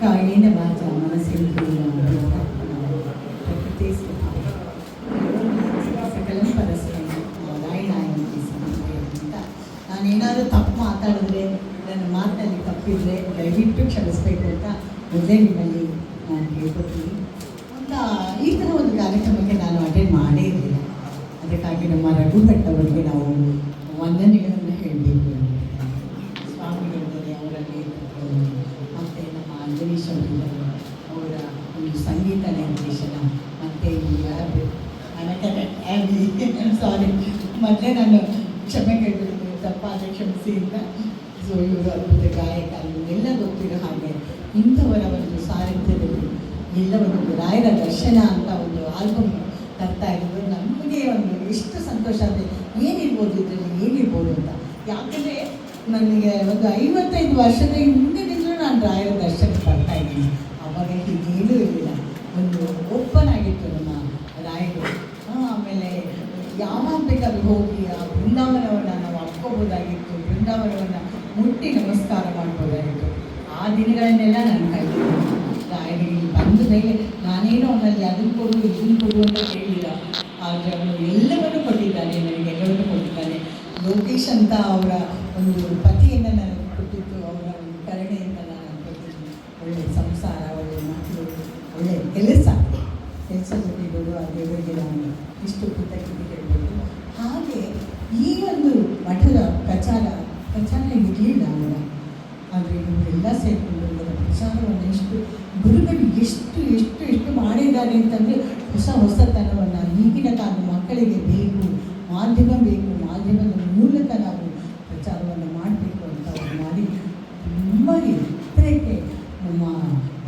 ಕಾಯೇನ ವಾಚಾ ಮನಸೇಂದ್ರಿಯೇಣ ಪ್ರಕೃತಿ ಸಕಲಂ ಪರಸ್ಮೈ ನಾರಾಯಣಾಯ ಸಮನ್ವಯ ಅಂತ ನಾನೇನಾದರೂ ತಪ್ಪು ಮಾತಾಡಿದ್ರೆ ನನ್ನ ಮಾತಿನಲ್ಲಿ ತಪ್ಪಿದ್ರೆ ದಯವಿಟ್ಟು ಕ್ಷಮಿಸಬೇಕು ಅಂತ ಮೊದಲೇ ನಿಮ್ಮಲ್ಲಿ ನಾನು ಕೇಳ್ಕೊತೀನಿ ಅಂತ. ಈ ಥರ ಒಂದು ಕಾರ್ಯಕ್ರಮಕ್ಕೆ ನಾನು ಅಟೆಂಡ್ ಮಾಡೇ ಇರಲಿಲ್ಲ. ಅದಕ್ಕಾಗಿ ನಮ್ಮ ರಘು ಭಟ್ ಅವರಿಗೆ ನಾವು ವಂದನೆಗಳನ್ನು ಹೇಳಬೇಕು. ಸ್ವಾಮಿಗಳಿದ್ದಾರೆ, ಅವರಲ್ಲಿ ಮತ್ತು ನಮ್ಮ ಅಂಜನೀಶ್ ಅವರಿದ್ದಾರೆ, ಅವರ ಒಂದು ಸಂಗೀತ ನಿರ್ದೇಶನ ಮತ್ತು ಸಾರಿ ಮೊದಲೇ ನಾನು ಕ್ಷಮೆ ಕೇಳಬೇಕು, ತಪ್ಪಾದ ಕ್ಷಮಿಸಿ ಅಂತ. ಸೊ ಇವರು ಅದ್ಭುತ ಗಾಯಕ, ಎಲ್ಲ ಗೊತ್ತಿರೋ ಹಾಗೆ ಇಂಥವರ ಒಂದು ಸಾರಥ್ಯದಲ್ಲಿ ಎಲ್ಲ ಒಂದು ರಾಯರ ದರ್ಶನ ಅಂತ ಒಂದು ಆಲ್ಬಮ್ ತರ್ತಾ ಇದ್ರು. ನಮಗೆ ಒಂದು ಎಷ್ಟು ಸಂತೋಷ ಅಂದರೆ ಏನಿರ್ಬೋದು ಇದರಲ್ಲಿ ಏನಿರ್ಬೋದು ಅಂತ. ಯಾಕಂದರೆ ನನಗೆ ಒಂದು 55 ವರ್ಷದ ಹಿಂದಿನಿಂದಲೂ ನಾನು ರಾಯರ ದರ್ಶನಕ್ಕೆ ಬರ್ತಾ ಇದ್ದೀನಿ. ಆವಾಗ ಹೀಗೇನೂ ಇರಲಿಲ್ಲ, ಒಂದು ಓಪನ್ ಆಗಿತ್ತು ನಮ್ಮ ರಾಯರು. ಆಮೇಲೆ ಯಾವಾಗ ಬೇಕಾದ್ರೂ ಹೋಗಿ ಆ ಬೃಂದಾವನವನ್ನು ನಾವು ಅಪ್ಕೋಬೋದಾಗಿತ್ತು, ಬೃಂದಾವನವನ್ನು ಮುಟ್ಟಿ ನಮಸ್ಕಾರ ಮಾಡ್ಬೋದಾಗಿತ್ತು. ಆ ದಿನಗಳನ್ನೆಲ್ಲ ನಾನು ಕಲಿತಿದ್ದೀನಿ. ರಾಯರಿಗೆ ಬಂದ ಮೇಲೆ ನಾನೇನೋ ಅವನಲ್ಲಿ ಅದನ್ನು ಕೊಡು ಇದನ್ನು ಕೊಡು ಅಂತ ಕೇಳಿಲ್ಲ, ಆದರೆ ಅವನು ಎಲ್ಲವನ್ನೂ ಕೊಟ್ಟಿದ್ದಾನೆ, ನನಗೆ ಎಲ್ಲವನ್ನೂ ಕೊಟ್ಟಿದ್ದಾನೆ. ಲೋಕೇಶ್ ಅಂತ ಅವರ ಒಂದು ಪತಿಯನ್ನು ನನಗೆ ಕೊಟ್ಟಿದ್ದು, ಅವರ ಒಂದು ಕರುಣೆಯಿಂದ ನಾನು ಕೊಟ್ಟಿದ್ದೀನಿ. ಒಳ್ಳೆಯ ಸಂಸಾರ, ಒಳ್ಳೆಯ ಮಕ್ಕಳು, ಒಳ್ಳೆಯ ಕೆಲಸ ಜೊತೆಗಳು, ಆ ದೇವರಿಗೆ ನಾನು ಇಷ್ಟು ಕೃತಜ್ಞತೆ ಹೇಳ್ಬೋದು. ಹಾಗೆ ಈ ಒಂದು ಮಠದ ಪ್ರಚಾರ ಇರಲಿಲ್ಲ ಅವರ, ಆದರೆ ಇವರೆಲ್ಲ ಸೇರಿಕೊಂಡು ಇವರ ಪ್ರಚಾರವನ್ನು ಗುರುಗಳು ಎಷ್ಟು ಮಾಡಿದ್ದಾರೆ ಅಂತಂದರೆ ಹೊಸತನವನ್ನು ಈಗಿನ ಕಾಲದ ಮಕ್ಕಳಿಗೆ ಬೇಕು, ಮಾಧ್ಯಮದ ಮೂಲಕ ನಾವು ಪ್ರಚಾರವನ್ನು ಮಾಡಬೇಕು ಅಂತ ಅವರು ಮಾಡಿ ತುಂಬ ಎತ್ತರಕ್ಕೆ ನಮ್ಮ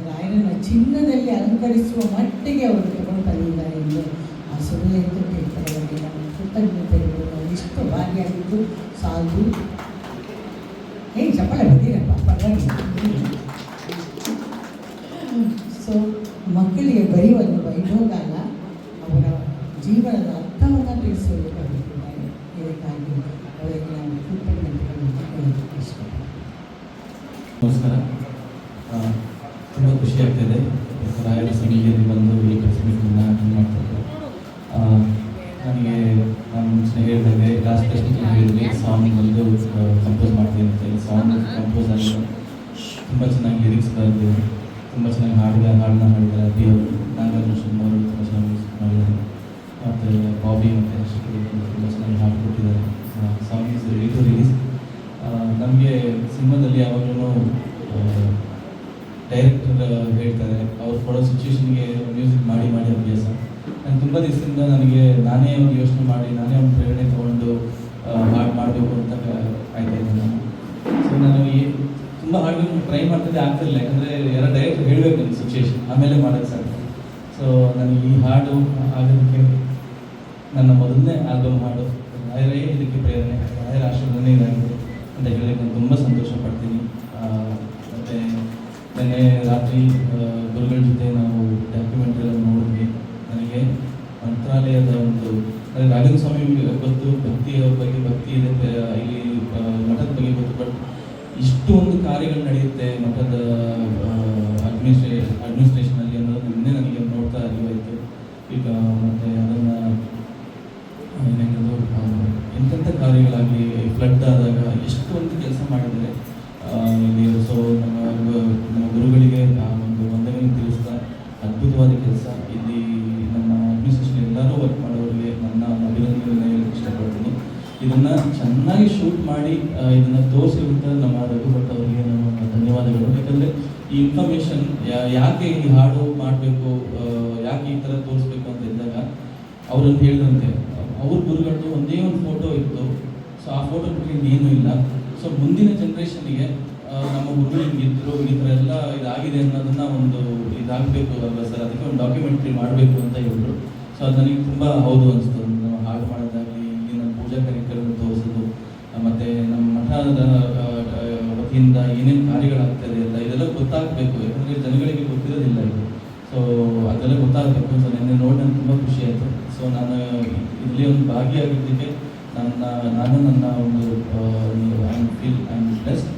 ರಾಯರನ್ನು ಚಿನ್ನದಲ್ಲಿ ಅಲಂಕರಿಸುವ ಮಟ್ಟಿಗೆ ಅವರು ತಗೊಂಡು ಬಂದಿದ್ದಾರೆ ಎಂದು ಆ ಸುಳ್ಳೆತ್ತು ಕೇಳ್ತಾರೆ. ನಮ್ಮ ಕೃತಜ್ಞತೆಗಳು ನಾವು ಇಷ್ಟು ಭಾಗಿಯಾಗಿದ್ದು ಸಾಲದು. ಚಪ್ಪಳ ಬಂದಿರಪ್ಪ ಪರವಾಗಿಲ್ಲ. ಸೊ ಮಕ್ಕಳಿಗೆ ಬರೀ ಒಂದು ವೈಭೋಗ ಅಲ್ಲ, ಅವರ ಜೀವನದ ಅರ್ಥವನ್ನು ತಿಳಿಸೋದಕ್ಕೆ ಬರುತ್ತಿದ್ದಾರೆ. ಇದಕ್ಕಾಗಿ ಅವರಿಗೆ ನಾನು ಕೃತಜ್ಞತೆಗಳನ್ನು ಹೇಳೋದಕ್ಕೆ ಇಷ್ಟ. ನಮಸ್ಕಾರ. ತುಂಬ ಖುಷಿ ಆಗ್ತಾಯಿದೆ ರಾಯರ ಸನ್ನಿಧಿಯಲ್ಲಿ ಬಂದು ಈ ಪ್ರಸಂಗವನ್ನು ಮಾಡ್ತಾರೆ. ನನಗೆ ನಾನು ಮುಂಚೆ ಹೇಳಿದಾಗೆ ಲಾಸ್ಟ್ ಪ್ರಶ್ನೆ ಹೇಳಿದ್ವಿ, ಸಾಂಗ್ ಬಂದು ಕಂಪೋಸ್ ಮಾಡ್ತೀನಿ ಅಂತ ಹೇಳಿ. ಸಾಂಗ್ ಕಂಪೋಸ್ ಆಗಿ ತುಂಬ ಚೆನ್ನಾಗಿ ಲಿರಿಕ್ಸ್ ಬರೆದಿದೆ, ತುಂಬ ಚೆನ್ನಾಗಿ ಹಾಡನ್ನ ಹಾಡಿದ್ದಾರೆ. ಅಭಿ ಅವರು, ನಾಗಭೂಷಣ್ ಅವರು ತುಂಬ ಚೆನ್ನಾಗಿ ಮ್ಯೂಸಿಕ್ ಮಾಡಿದ್ದಾರೆ, ಮತ್ತು ಬಾಬಿ ಮತ್ತು ಅಶ್ವತಿ ತುಂಬ ಚೆನ್ನಾಗಿ ಹಾಡು ಕೊಟ್ಟಿದ್ದಾರೆ. Song is ready to release. ನಮಗೆ ಸಿನಿಮಾದಲ್ಲಿ ಯಾವಾಗಲೂ ಡೈರೆಕ್ಟರ್ ಹೇಳ್ತಾರೆ, ಅವ್ರು ಕೊಡೋ ಸಿಚುವೇಶನ್ಗೆ ಮ್ಯೂಸಿಕ್ ಮಾಡಿ ಅಭ್ಯಾಸ. ನಾನು ತುಂಬ ದಿವಸದಿಂದ ನಾನೇ ಒಂದು ಯೋಚನೆ ಮಾಡಿ ನಾನೇ ಒಂದು ಪ್ರೇರಣೆ ತೊಗೊಂಡು ಹಾಡು ಮಾಡಬೇಕು ಅಂತ ಆಯ್ತಾಯಿದ್ದೆ ನಾನು. ಸೊ ನಾನು ತುಂಬ ಹಾಡುಗಳು ಟ್ರೈ ಮಾಡ್ತಿದ್ದೆ, ಆಗ್ತಿರಲಿಲ್ಲ. ಯಾಕಂದರೆ ಯಾರೋ ಡೈರೆಕ್ಟ್ ಹೇಳಬೇಕು ನನ್ನ ಸಿಚುವೇಶನ್, ಆಮೇಲೆ ಮಾಡೋಕ್ಕೆ ಸಾಧ್ಯ. ಸೊ ನನಗೆ ಈ ಹಾಡು ಆಗೋದಕ್ಕೆ ನನ್ನ ಮೊದಲನೇ ಆಲ್ಬಮ್ ಹಾಡು ರಾಯರೇ ಇದಕ್ಕೆ ಪ್ರೇರಣೆ, ರಾಯರ ಆಶೀರ್ವಾದನೇ ಇದಾಗಿದೆ ಅಂತ ಹೇಳೋಕ್ಕೆ ನಾನು ತುಂಬ ಸಂತೋಷ ಪಡ್ತೀನಿ. ಮತ್ತು ನಿನ್ನೆ ರಾತ್ರಿ ಗುರುಗಳ ಜೊತೆ ನಾವು ಡಾಕ್ಯುಮೆಂಟ್ರಿ ಎಲ್ಲ ನೋಡಿದ್ವಿ. ನನಗೆ ಮಂತ್ರಾಲಯದ ಒಂದು ರಾಘವೇಂದ್ರ ಸ್ವಾಮಿ ಗೊತ್ತು, ಭಕ್ತಿಯ ಬಗ್ಗೆ ಭಕ್ತಿ ಇದೆ, ಇಲ್ಲಿ ಮಠದ ಬಗ್ಗೆ ಗೊತ್ತು, ಬಟ್ ಇಷ್ಟು ಒಂದು ಕಾರ್ಯಗಳು ನಡೆಯುತ್ತೆ ಮಠದ ಅಡ್ಮಿನಿಸ್ಟ್ರೇಷನಲ್ಲಿ ಅನ್ನೋದು ನಿನ್ನೆ ನನಗೆ ನೋಡ್ತಾ ಅರಿವಾಯಿತು. ಈಗ ಮತ್ತು ಅದನ್ನು ಏನೇನದು ಎಂತೆಂಥ ಕಾರ್ಯಗಳಾಗಲಿ, ಫ್ಲಡ್ ಆದಾಗ ಎಷ್ಟು ಒಂದು ಕೆಲಸ ಮಾಡಿದ್ದಾರೆ ಇಲ್ಲಿ. ಸೊ ನಮ್ಮ ಗುರುಗಳಿಗೆ ಒಂದು ವಂದನೆ ತಿಳಿಸ್ತಾ, ಅದ್ಭುತವಾದ ಕೆಲಸ ಇಲ್ಲಿ. ನಮ್ಮ ಅಡ್ಮಿನಿಸ್ಟ್ರೇಷನ್ ಎಲ್ಲರೂ ವರ್ಕ್ ಮಾಡೋರಿಗೆ ನನ್ನ ಅಭಿನಂದನೆ ಹೇಳಕ್ಕೆ ಇಷ್ಟಪಡ್ತೀನಿ. ಇದನ್ನು ಚೆನ್ನಾಗಿ ಶೂಟ್ ಮಾಡಿ ಇದನ್ನು ತೋರಿಸಿರುವಂಥ ನಮ್ಮ ರಘು ಭಟ್ ಅವರಿಗೆ ನಮ್ಮ ಧನ್ಯವಾದಗಳು. ಯಾಕಂದರೆ ಈ ಇನ್ಫಾರ್ಮೇಷನ್ ಯಾಕೆ ಈ ಹಾಡು ಮಾಡಬೇಕು, ಯಾಕೆ ಈ ಥರ ತೋರಿಸ್ಬೇಕು ಅಂತ ಇದ್ದಾಗ ಅವರಂತ ಹೇಳಿದಂತೆ ಅವ್ರ ಗುರುಗಳದ್ದು ಒಂದೇ ಒಂದು ಫೋಟೋ ಇತ್ತು. ಸೊ ಆ ಫೋಟೋ ಬಿಟ್ಟರೆ ಇನ್ನೇನೂ ಇಲ್ಲ. ಸೊ ಮುಂದಿನ ಜನ್ರೇಷನ್ಗೆ ನಮ್ಮ ಗುರುಗಳು ಹಿಂಗಿದ್ರು, ಈ ಥರ ಎಲ್ಲ ಇದಾಗಿದೆ ಅನ್ನೋದನ್ನು ಒಂದು ಇದಾಗಬೇಕು ಅಲ್ವಾ ಸರ್, ಅದಕ್ಕೆ ಒಂದು ಡಾಕ್ಯುಮೆಂಟ್ರಿ ಮಾಡಬೇಕು ಅಂತ ಹೇಳಿದ್ರು. ಸೊ ಅದು ನನಗೆ ತುಂಬ ಹೌದು ಅನಿಸ್ತು. ನಾವು ಹಾಡು ಮಾಡೋದಾಗಲಿ, ಇಲ್ಲಿನ ಪೂಜಾ ಕಾರ್ಯಕ್ರಮ ತೋರಿಸೋದು, ಮತ್ತು ನಮ್ಮ ಮಠದ ವತಿಯಿಂದ ಏನೇನು ಕಾರ್ಯಗಳಾಗ್ತದೆ ಅಂತ ಇದೆಲ್ಲ ಗೊತ್ತಾಗಬೇಕು. ಯಾಕಂದರೆ ಜನಗಳಿಗೆ ಗೊತ್ತಿರೋದಿಲ್ಲ ಇದು. ಸೊ ಅದೆಲ್ಲ ಗೊತ್ತಾಗಬೇಕು. ಸೊ ನೆನ್ನೆ ನೋಡಿ ನನಗೆ ತುಂಬ ಖುಷಿ ಆಯಿತು. ಸೊ ನಾನು ಇಲ್ಲಿ ಒಂದು ಭಾಗಿಯಾಗಿದ್ದಕ್ಕೆ ನಾನು ನನ್ನ ಒಂದು ಐ ಆಮ್ ಬ್ಲೆಸ್ಡ್.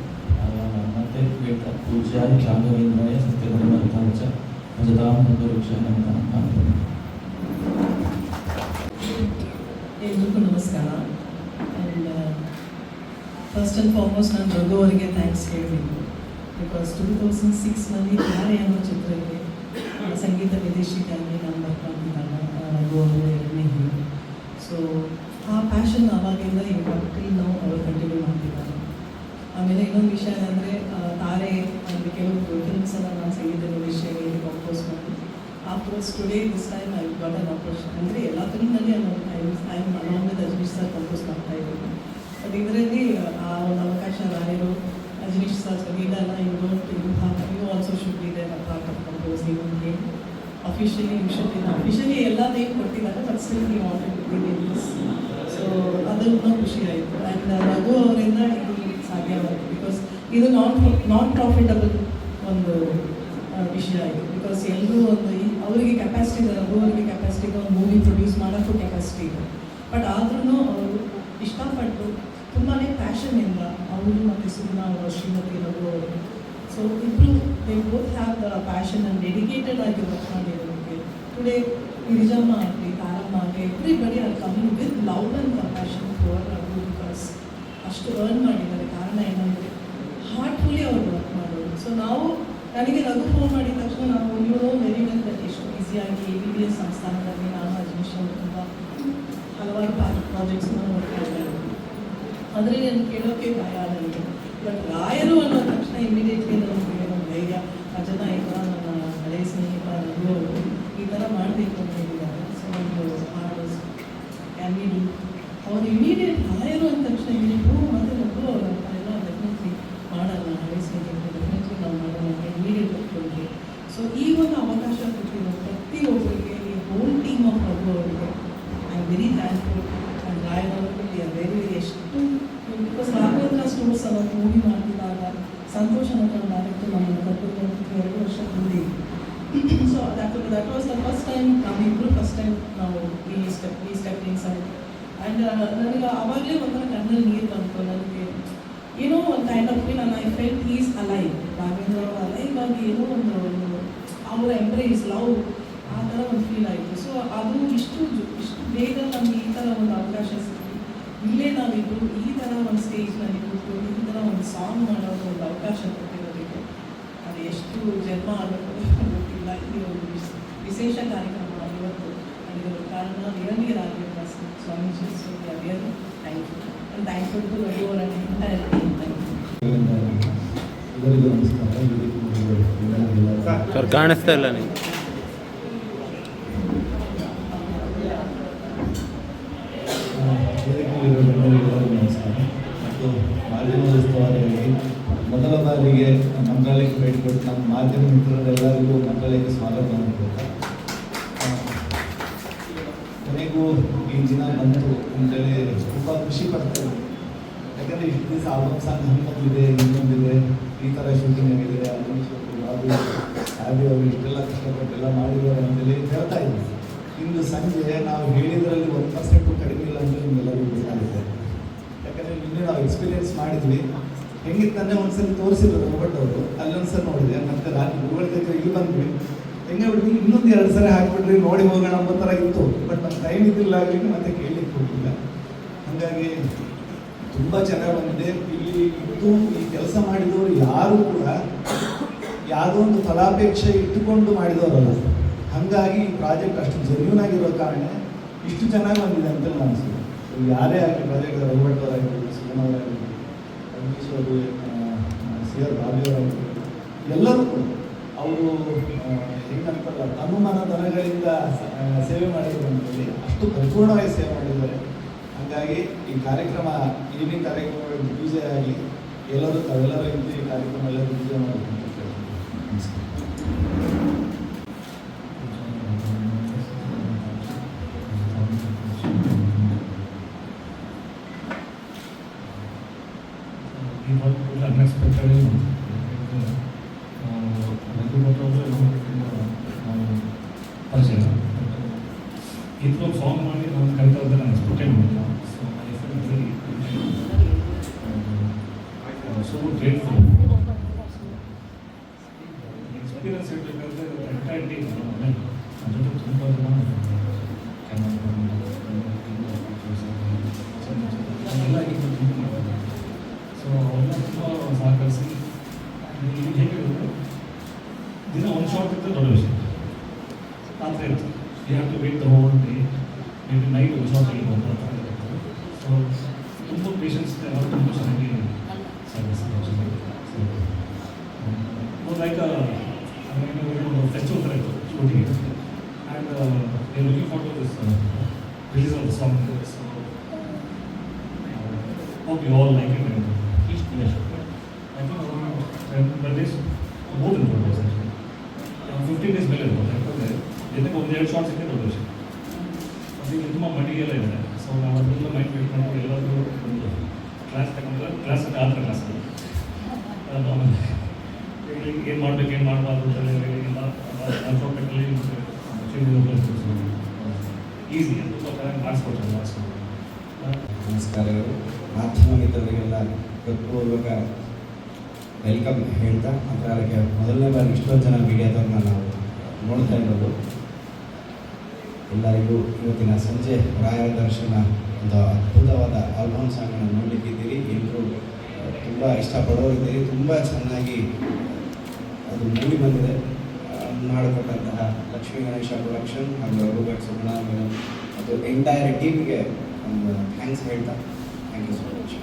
ಮತ್ತು ಮಾತೆ ಹೇಳ್ತಾ ಪೂಜ್ಯಾಯ ರಾಘವೇಂದ್ರಾಯ ಸತ್ಯಧರ್ಮರತಾಯ ಚ ಭಜತಾಂ ಕಲ್ಪವೃಕ್ಷಾಯ ನಮಃ. ಎಲ್ರಿಗೂ ನಮಸ್ಕಾರ. ಆ್ಯಂಡ್ ಫಸ್ಟ್ ಆ್ಯಂಡ್ ಫಾರ್ಮೋಸ್ಟ್ ನಾನು ರಘು ಅವರಿಗೆ ಥ್ಯಾಂಕ್ಸ್ ಹೇಳಬೇಕು. ಬಿಕಾಸ್ 2006ನಲ್ಲಿ ತಾರೆ ಅನ್ನೋ ಚಿತ್ರಕ್ಕೆ ಸಂಗೀತ ನಿರ್ದೇಶಿಕಾಗಿ ನಾನು ಬರ್ಕೊಂಡಿದ್ದಾಗ ರಘು ಅವರು ಎರಡನೇ ಹೀರೋ. ಸೊ ಆ ಪ್ಯಾಷನ್ ಆವಾಗಿಂದ ಇವಾಗ ನಾವು ಅವರು ಕಂಟಿನ್ಯೂ ಮಾಡ್ತಿದ್ದಾರೆ. ಆಮೇಲೆ ಇನ್ನೊಂದು ವಿಷಯ ಏನಂದರೆ ತಾರೆ ಅಂದರೆ ಕೆಲವೊಂದು ಫಿಲ್ಮ್ಸನ್ನು ನಾನು ಸಂಗೀತ ನಿರ್ದೇಶಕರಿಗೆ ಕಂಪೋಸ್ ಮಾಡಿ afters today this time I got an opportunity. ಅಂದರೆ ಎಲ್ಲ ಫಿಲ್ಮ್ನಲ್ಲಿ I along with Ajaneesh sir compose ಮಾಡ್ತಾ ಇದ್ದೀನಿ. ಬಟ್ ಇದರಲ್ಲಿ ಆ ಒಂದು ಅವಕಾಶ ರಾಯರು ಅಜನೀಶ್ ಸರ್ ಸಂಗೀತ ಎಲ್ಲ you also should be there a part of composing ಅಂತ ಹೇಳಿ ಅಫಿಷಿಯಲಿ ಎಲ್ಲ ನೇಮ್ ಕೊಟ್ಟಿದ್ದಾರೆ. ಬಟ್ ಸ್ಟಿಲ್ ಈ ವಾಂಟೆಡ್ ಸೊ ಅದನ್ನು ಖುಷಿ ಆಯಿತು. ಆ್ಯಂಡ್ ರಘು ಅವರಿಂದ ಇದು ಸಾಧ್ಯವಾಯಿತು ಬಿಕಾಸ್ ಇದು ನಾನ್ ಪ್ರಾಫಿಟಬಲ್ ಒಂದು ವಿಷಯ ಆಯಿತು. ಬಿಕಾಸ್ ಎಲ್ಲರೂ ಒಂದು ಅವರಿಗೆ ಕೆಪಾಸಿಟಿ ಇದೆ, ರಘು ಅವರಿಗೆ ಕೆಪಾಸಿಟಿ ಇದೆ, ಒಂದು ಮೂವಿ ಪ್ರೊಡ್ಯೂಸ್ ಮಾಡೋಕ್ಕೂ ಕೆಪಾಸಿಟಿ ಇದೆ. ಬಟ್ ಆದ್ರೂ ಅವರು ಇಷ್ಟಪಟ್ಟು ತುಂಬಾ ಪ್ಯಾಷನ್ನಿಂದ ಅವರು ಮತ್ತು ಸುಮ್ಮನ ಅವರು ಶ್ರೀಮತಿ ರಘು ಅವರು ಸೊ ಇಬ್ಬರು they both have the passion and dedicated ಆಗಿ ವರ್ಕ್ ಮಾಡಿರೋದಕ್ಕೆ ಟುಡೇ ಗಿರಿಜಮ್ಮ ಆಗಲಿ ತಾರಮ್ಮ ಆಗಲಿ everybody are coming with love and compassion for Raghu because ಅಷ್ಟು ಅರ್ನ್ ಮಾಡಿದ್ದಾರೆ. ಕಾರಣ ಏನಂದರೆ ಹಾರ್ಟ್ಫುಲಿ ಅವರು ವರ್ಕ್ ಮಾಡೋದು. ಸೊ ನಾವು ನನಗೆ ರಘು ಫೋನ್ ಮಾಡಿದ ತಕ್ಷಣ ನಾವು ವೆರಿ ವೆಲ್ ದಟ್ ಎಷ್ಟು ಈಸಿಯಾಗಿ ABBS ಸಂಸ್ಥಾನದಲ್ಲಿ ನಾನು ಅಜನೀಶ್ ಅವರು ತುಂಬ ಹಲವಾರು ಪ್ರಾಜೆಕ್ಟ್ಸ್ನ ವರ್ಕ್ ಮಾಡ್ತಾ ಇದ್ದೀನಿ. ಆದರೆ ನಾನು ಕೇಳೋಕ್ಕೆ ಭಯ ನನಗೆ. ಬಟ್ ರಾಯರು ಅನ್ನೋ ತಕ್ಷಣ ಇಮಿಡಿಯೇಟ್ಲಿ ನನಗೆ ಒಂದು ಧೈರ್ಯ ಜನ ಈ ಥರ ನನ್ನ ಹಳೆಯ ಸ್ನೇಹಿತ ರಘು ಅವರು ಈ ಥರ ಮಾಡಬೇಕು ಅಂತ ಹೇಳಿದ್ದಾರೆ. ಸೊ ಒಂದು ಹಾಡು ಕ್ಯಾನ್ ವಿ ಡೂ ಅವ್ರು ಇಮಿಡಿಯೇಟ್ ರಾಯರು ಅಂದ ತಕ್ಷಣ ಇಮಿಡಿಯೇಟ್ ಮತ್ತು ರಘು ಅವರು ಅಂತ ಎಲ್ಲ ಡೆಫಿನೆಟ್ಲಿ ಮಾಡಲ್ಲ, ಹಳೆಯ ಸ್ನೇಹಿತರು ಡೆಫಿನೆಟ್ಲಿ ನಾವು ಮಾಡೋಣ ಇಮಿಡಿಯೇಟ್ ಒಪ್ಪಿಕೊಂಡ್ವಿ. ಸೊ ಈ ಒಂದು ಅವಕಾಶ ಕೊಟ್ಟಿರೋ ಪ್ರತಿಯೊಬ್ಬರಿಗೆ ಈ ಹೋಲ್ ಟೀಮ್ ಆಫ್ ರಘು ಅವರಿಗೆ I am very thankful. And Rayar ಅವರಿಗೆ ವೆರಿ ಎಷ್ಟು ಬಿಕಾಸ್ ರಾಘವೇಂದ್ರ ಸ್ಟೋರ್ಸ್ ಅಲ್ಲ ಮೂವಿ ಮಾಡ್ತಿದ್ದಾಗ ಸಂತೋಷ್ ಅನ್ನೋ ಡೈರೆಕ್ಟರ್ ನಮ್ಮನ್ನು ಕರ್ಕೊಂಡು 2 ವರ್ಷ ಹಿಂದೆ. So that was the first time ನಾವಿಬ್ಬರು ಫಸ್ಟ್ ಟೈಮ್ ನಾವು ಈ ಸ್ಟೆಪ್ ಇನ್ಸೈಡ್. ಆ್ಯಂಡ್ ನನಗೆ ಆವಾಗಲೇ ಒಂಥರ ಕಣ್ಣಲ್ಲಿ ನೀರು ಬಂತು. ನನಗೆ ಏನೋ ಒಂದು kind of feel I felt is alive. Raghavendra ಅವರು ಅಲೈವ್ ಆಗಿ ಏನೋ ಒಂದು ಅವರ ಎಂಬ್ರೇಸ್ ಲವ್ ಆ ಥರ ಒಂದು ಫೀಲ್ ಆಯಿತು. ಸೊ ಅದು ಇಷ್ಟು ಬೇಗ ನಮಗೆ ಈ ಥರ ಒಂದು ಅವಕಾಶ ಸಿಕ್ಕಿದೆ. ಇಲ್ಲೇ ನಾವಿಬ್ಬರು ಈ ಥರ ಒಂದು ಸ್ಟೇಜ್ನಲ್ಲಿ ಕೂತ್ಕೊಂಡು ಈ ಥರ ಒಂದು ಸಾಂಗ್ ಮಾಡೋದು ಒಂದು ಅವಕಾಶ ಕೊಟ್ಟಿರೋದಕ್ಕೆ ಅದು ಎಷ್ಟು ಜನ್ಮ ಆಗಬೇಕು ಗೊತ್ತಿಲ್ಲ. ಈ ಒಂದು ವಿಶೇಷ ಕಾರ್ಯಕ್ರಮ ಇವತ್ತು ಅದರ ಕಾರಣ really Raghavendra Swamiji. So really thank you and thankful to Raghu ಅವರ ಎಂಟೈರ್ ಟೀಮ್. Thank you. ಎಲ್ಲರಿಗೂ ನಮಸ್ಕಾರ. ಸರ್ ಕಾಣಿಸ್ತಾ ಇಲ್ಲ ನೀವು. ಎಲ್ಲರಿಗೂ ನಮಸ್ಕಾರ. ಮತ್ತು ಮಾಧ್ಯಮೋತ್ಸವದಲ್ಲಿ ಮೊದಲ ಬಾರಿಗೆ ಮಂತ್ರಾಲಯಕ್ಕೆ ಭೇಟಿ ಕೊಟ್ಟು ನಮ್ಮ ಮಾಧ್ಯಮ ಮಿತ್ರರೆಲ್ಲರಿಗೂ ಮಂತ್ರಾಲಯಕ್ಕೆ ಸ್ವಾಗತವನ್ನು ಕೊಡ್ತಾ ಕೊನೆಗೂ ಈ ದಿನ ಬಂತು ಅಂತೇಳಿ ತುಂಬ ಖುಷಿ ಪಡ್ತಾರೆ. ಯಾಕಂದರೆ ಇಷ್ಟು ದಿವಸ ಆಲ್ಬಮ್ ಸಾಂಗ್ ಹನ್ನೊಂದಿದೆ, ಇನ್ನೊಂದಿದೆ, ಈ ಥರ ಶೂಟಿಂಗ್ ಆಗಿದೆ, ಅವರು ಇಷ್ಟೆಲ್ಲ ಕಷ್ಟಪಟ್ಟೆಲ್ಲ ಮಾಡಿದ್ದಾರೆ ಅಂತೇಳಿ ಹೇಳ್ತಾ ಇದ್ದೀವಿ. ಇಂದು ಸಂಜೆ ನಾವು ಹೇಳಿದ್ರಲ್ಲಿ 1% ಕಡಿಮೆ ಇಲ್ಲ ಅಂತ ನಿಮ್ಗೆಲ್ಲರಿಗೂ ಗೊತ್ತಾಗುತ್ತೆ. ಯಾಕಂದರೆ ನಿನ್ನೆ ನಾವು ಎಕ್ಸ್ಪೀರಿಯೆನ್ಸ್ ಮಾಡಿದ್ವಿ. ಹೆಂಗಿತ್ತಂದರೆ ಒಂದ್ಸಲ ತೋರಿಸಿದ್ರು ರೋಬರ್ಟ್ ಅವರು, ಅಲ್ಲೊಂದ್ಸಲ ನೋಡಿದೆ. ಮತ್ತು ರಾತ್ರಿ ಗುರುಗಳ ಇಲ್ಲಿ ಬಂದ್ವಿ. ಹೆಂಗೆ ಬಿಡ್ವಿ ಇನ್ನೊಂದು 2 ಸಲ ಹಾಕಿಬಿಟ್ರಿ ನೋಡಿ ಹೋಗೋಣ ಅನ್ನೋ ಥರ ಇತ್ತು. ಬಟ್ ನಮ್ಮ ಟೈಮ್ ಇದ್ದಿಲ್ಲ ಆಗಲಿಕ್ಕೆ ಮತ್ತೆ ಕೇಳಲಿಕ್ಕೆ ಹೋಗಿಲ್ಲ. ಹಾಗಾಗಿ ತುಂಬ ಚೆನ್ನಾಗಿ ಬಂದಿದೆ. ಇಲ್ಲಿ ಇದ್ದು ಈ ಕೆಲಸ ಮಾಡಿದವರು ಯಾರೂ ಕೂಡ ಯಾವುದೋ ಒಂದು ಫಲಾಪೇಕ್ಷೆ ಇಟ್ಟುಕೊಂಡು ಮಾಡಿದವರಲ್ಲ. ಹಾಗಾಗಿ ಈ ಪ್ರಾಜೆಕ್ಟ್ ಅಷ್ಟು ಜೆನ್ಯೂನ್ ಆಗಿರೋ ಕಾರಣ ಇಷ್ಟು ಚೆನ್ನಾಗಿ ಬಂದಿದೆ ಅಂತ ನಾನು ಅನಿಸ್ತು. ಯಾರೇ ಆಗಲಿ ಪ್ರಾಜೆಕ್ಟ್ ರಘುಭಟ್ ಅವರಾಗಿರ್ಬೋದು, ಸುಮನ್ ಅವರಾಗಿರ್ಬೋದು, ಅಜನೀಶ್ ಅವರು, CR ಬಾಬಿಯವರಾಗಿರ್ಬೋದು, ಎಲ್ಲರೂ ಕೂಡ ಅವರು ಹೆಂಗಂತಲ್ಲ ತನುಮನ ದನಗಳಿಂದ ಸೇವೆ ಮಾಡಿದ್ರು ಅಂತೇಳಿ ಅಷ್ಟು ಪರಿಪೂರ್ಣವಾಗಿ ಸೇವೆ ಮಾಡಿದ್ದಾರೆ. ಹಾಗಾಗಿ ಈ ಕಾರ್ಯಕ್ರಮ ಈವ್ನಿಂಗ್ ಕಾರ್ಯಕ್ರಮ ದಿಗ್ವಿಜಯ ಆಗಿ ತಾವೆಲ್ಲರೂ ಇದ್ದು ಈ ಕಾರ್ಯಕ್ರಮ ಎಲ್ಲ ದಿಗ್ವಿಜಯ ಮಾಡಬೇಕು ಅಂತ ಕೇಳ್ತೀನಿ. ಅನ್ಎಕ್ಸ್ಪೆಕ್ಟೆಡ್ ಪರಿಚಯ ಈ ಥರ ಸಾಂಗ್ ಮಾಡಿ ನಾನು ಕಲಿತಾ ಇದ್ದೆ. ನಾನು ಎಕ್ಸ್ಪೆಕ್ಟೆಡ್ ಮಾಡಿಲ್ಲ. So I feel very so grateful. Experience ಇರಬೇಕಾದ್ರೆ ಎಂಟೈರ್ ಟೀಮ್ ನನ್ನ ಜೊತೆ ತುಂಬ ಜನ ಎಲ್ಲ ಈಗ ತುಂಬ ಮಾಡಿದ್ದಾರೆ. ಸೊ ಅವ್ರನ್ನ ತುಂಬ ಸಹಕರಿಸಿ ಇಲ್ಲಿ ಹೇಗೆ ದಿನ ಒಂದು ಶಾರ್ಟ್ ಇದ್ದರೆ ದೊಡ್ಡ ವಿಷಯ ರಾತ್ರಿ ಇರುತ್ತೆ. You have to wait the whole day, maybe night ಒಂದು ಶಾರ್ಟ್ ತೆಗಿಬೋದು ಅಂತ ಇರುತ್ತೆ. ಸೊ ತುಂಬ ಪೇಷನ್ಸ್ ಅವರು ತುಂಬ ಚೆನ್ನಾಗಿ ಸರ್ವಿಸ್ ಲೈಕ್ ಒಂದು ಫೆಸ್ಟಿವಲ್ ಥರ ಇತ್ತು shooting. And looking forward to this release of the song. So hope you all like it. ಈಸ್ಟ್ Dinesh I think but days more than 4 days actually 15 days ಮೇಲೆ ಇರ್ಬೋದು. ಯಾಕಂದರೆ ಜೊತೆಗೆ ಒಂದೆರಡು ಶಾರ್ಟ್ಸ್ ಇದ್ದರೆ ದೊಡ್ಡ ವಿಷಯ. ಅದಕ್ಕೆ ತುಂಬ ಮಡಿಗೆಲ್ಲ ಇದೆ. ಸೊ ನಾವು ಅದನ್ನೆಲ್ಲ ಮೈಂಡ್ ವೇಟ್ ಮಾಡಿ ಎಲ್ಲರೂ ಒಂದು ಕ್ಲಾಸ್ ತಗೊಂಡ್ರೆ ಕ್ಲಾಸ್ ಆ ಥರ ಕ್ಲಾಸ್ ಅದು ಏನು ಮಾಡಬೇಕು ಏನು ಮಾಡಬಾರ್ದು ಅಂತ ಎಲ್ಲ ಅಲ್ಫಾಬೆಟಲ್ಲಿ ಈಸಿ ಅದು ತುಂಬ ಚೆನ್ನಾಗಿ ಮಾಡಿಸ್ಕೊಡ್ತಾರೆ ಮಾಡಿಸ್ಕೊಂಡು. ನಮಸ್ಕಾರಗಳು. ಮಾಧ್ಯಮ ಮಿತ್ರರಿಗೆಲ್ಲ ಹೃತ್ಪೂರ್ವಕ ವೆಲ್ಕಮ್ ಹೇಳ್ತಾ, ಅದಕ್ಕೆ ಮೊದಲನೇ ಬಾರಿ ಇಷ್ಟೊಂದು ಜನ ಮೀಡಿಯಾದವ್ರನ್ನ ನಾವು ನೋಡ್ತಾ ಇರೋದು. ಎಲ್ಲರಿಗೂ ಇವತ್ತಿನ ಸಂಜೆ ರಾಯರ ದರ್ಶನ ಒಂದು ಅದ್ಭುತವಾದ ಆಲ್ಬಮ್ ಸಾಂಗನ್ನು ನೋಡಲಿಕ್ಕಿದ್ದೀರಿ. ಎಲ್ಲರೂ ತುಂಬ ಇಷ್ಟಪಡೋರಿದ್ದೀರಿ. ತುಂಬ ಚೆನ್ನಾಗಿ ಅದು ಮೂಡಿ ಬಂದಿದೆ. ಮಾಡಿಕೊಟ್ಟಂತಹ ಲಕ್ಷ್ಮೀ ಗಣೇಶ ಪ್ರೊಡಕ್ಷನ್ ಹಾಗೂ ರಘುಭಟ್ ಸುಗುಣ ಮೇಡಮ್ ಮತ್ತು ಎಂಟೈರ್ ಟೀಮ್ಗೆ ಒಂದು ಥ್ಯಾಂಕ್ಸ್ ಹೇಳ್ತಾ, ಥ್ಯಾಂಕ್ ಯು ಸೊ ಮಚ್.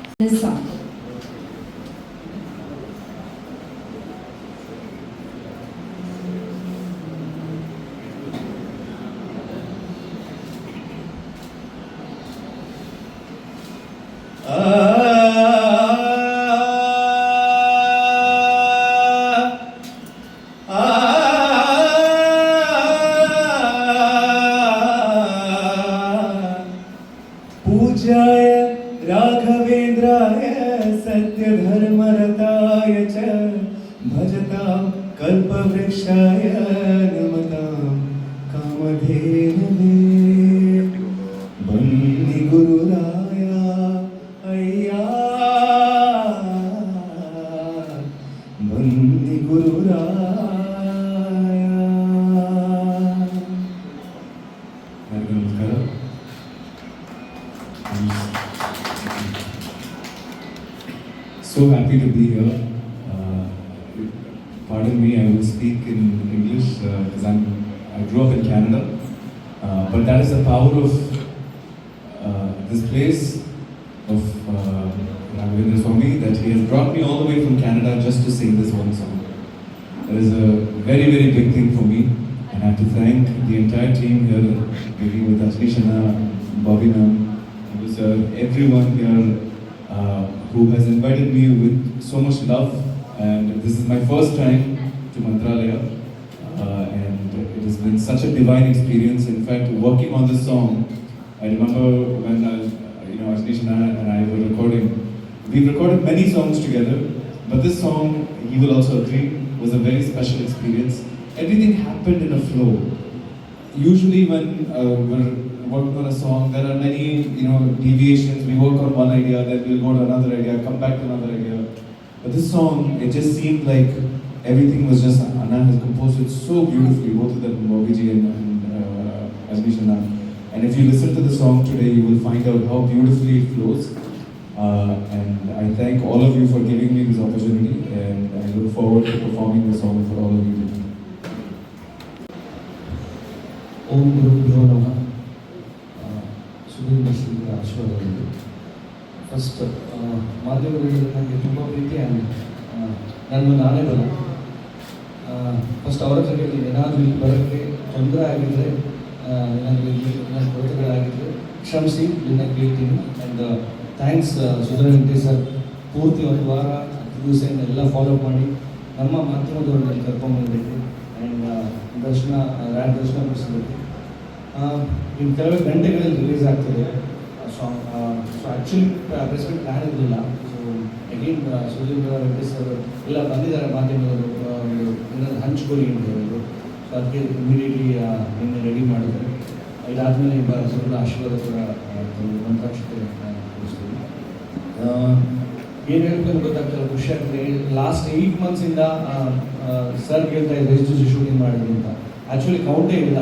पूज्याय राघवेन्द्राय सत्यधर्मरताय च भजतां कल्पवृक्षाय नमतां कामधेनवे बन्नि गुरुराय अय्या बन्नि गुरुराय. नमस्कार. So happy to be here. Pardon me, I will speak in English because I grew up in Canada. But that is the power of this place of Raghavendra Swami, that he has brought me all the way from Canada just to sing this one song. That is a very, very big thing for me. And I have to thank the entire team here, beginning with Ashlishana, Bobby ma'am, sir, everyone here who has invited me with so much love. And this is my first time to Mantralaya, and it has been such a divine experience. In fact, working on this song, I remember when Ashish and I were recording. We've recorded many songs together, but this song, he will also agree, was a very special experience. Everything happened in a flow. Usually when we're working on a song, there are many deviations. We work on one idea, then we'll go to another idea, come back to another idea. But this song, it just seemed like everything was just, Anna has composed it so beautifully, both of them, Bobiji and Ashish Anna. And if you listen to the song today, you will find out how beautifully it flows. And I thank all of you for giving me this opportunity, and I look forward to performing the song for all of you. ಓಂ ಗುರುಭ್ಯೋ ನಮಃ. ಸುಧೀರ್ ಮಿಶ್ರ ಆಶೀರ್ವಾದಗಳು. First ಮಾಧ್ಯಮಗಳಿಗೆ ನನಗೆ ತುಂಬ ಪ್ರೀತಿ. ನಾನು ನಾನೇ ಬಲ್ಲ. First ಅವರ ಹತ್ರ ಕೇಳಿ, ಏನಾದರೂ ಇಲ್ಲಿ ಬರೋಕ್ಕೆ ತೊಂದರೆ ಆಗಿದ್ದರೆ, ನನಗೆ ನನ್ನ ಕೊರತೆಗಳಾಗಿದ್ದರೆ ಕ್ಷಮಿಸಿ, ನಿನ್ನ ಕೇಳ್ತೀನಿ. And thanks Sudhir Venkatesh sir, ಪೂರ್ತಿ ಒಂದು ವಾರ 10 ದಿವಸ ಎಲ್ಲ ಫಾಲೋ ಮಾಡಿ ನಮ್ಮ ಮಾಧ್ಯಮದವ್ರನ್ನೆಲ್ಲ ಕರ್ಕೊಂಡ್ಬಂದಿದ್ದಕ್ಕೆ. ಆ್ಯಂಡ್ ರ್ಯಾಡ್ ದರ್ಶನ ಕೊಡಿಸಿದ್ದಕ್ಕೆ. ಇನ್ನು ಕೆಲವು ಗಂಟೆಗಳಲ್ಲಿ ರಿಲೀಸ್ ಆಗ್ತದೆ song. So actually press meet plan ಇರಲಿಲ್ಲ. So again Sudheer Venkatesh sir ಎಲ್ಲ ಬಂದಿದ್ದಾರೆ ಮಾಧ್ಯಮದವರು, ಏನಾದ್ರು ಹಂಚ್ಕೊಳ್ಳಿ ಅಂತ ಹೇಳಿದ್ರು. ಸೊ ಅದಕ್ಕೆ ಇಮಿಡಿಯೇಟ್ಲಿ ನಿನ್ನೆ ರೆಡಿ ಮಾಡಿದ್ದಾರೆ. ಇದಾದಮೇಲೆ ಸುಧೀರ್ ಆಶೀರ್ವಾದ ಕೂಡ ಮಂತ್ರಾಕ್ಷತೆ ಕೊಡಿಸ್ತೀವಿ. ಏನು ಹೇಳ್ಬೇಕು ಗೊತ್ತಾಗ್ತಲ್ಲ, ಖುಷಿ ಆಗ್ತದೆ. ಲಾಸ್ಟ್ 8 ಮಂತ್ಸಿಂದ ಸರ್ ಕೇಳ್ತಾ ಇದ್ದಾರೆ ಎಷ್ಟು ದಿವಸ ಶೂಟಿಂಗ್ ಮಾಡಿದ್ವಿ ಅಂತ. ಆ್ಯಕ್ಚುಲಿ ಕೌಂಟೇ ಇಲ್ಲ.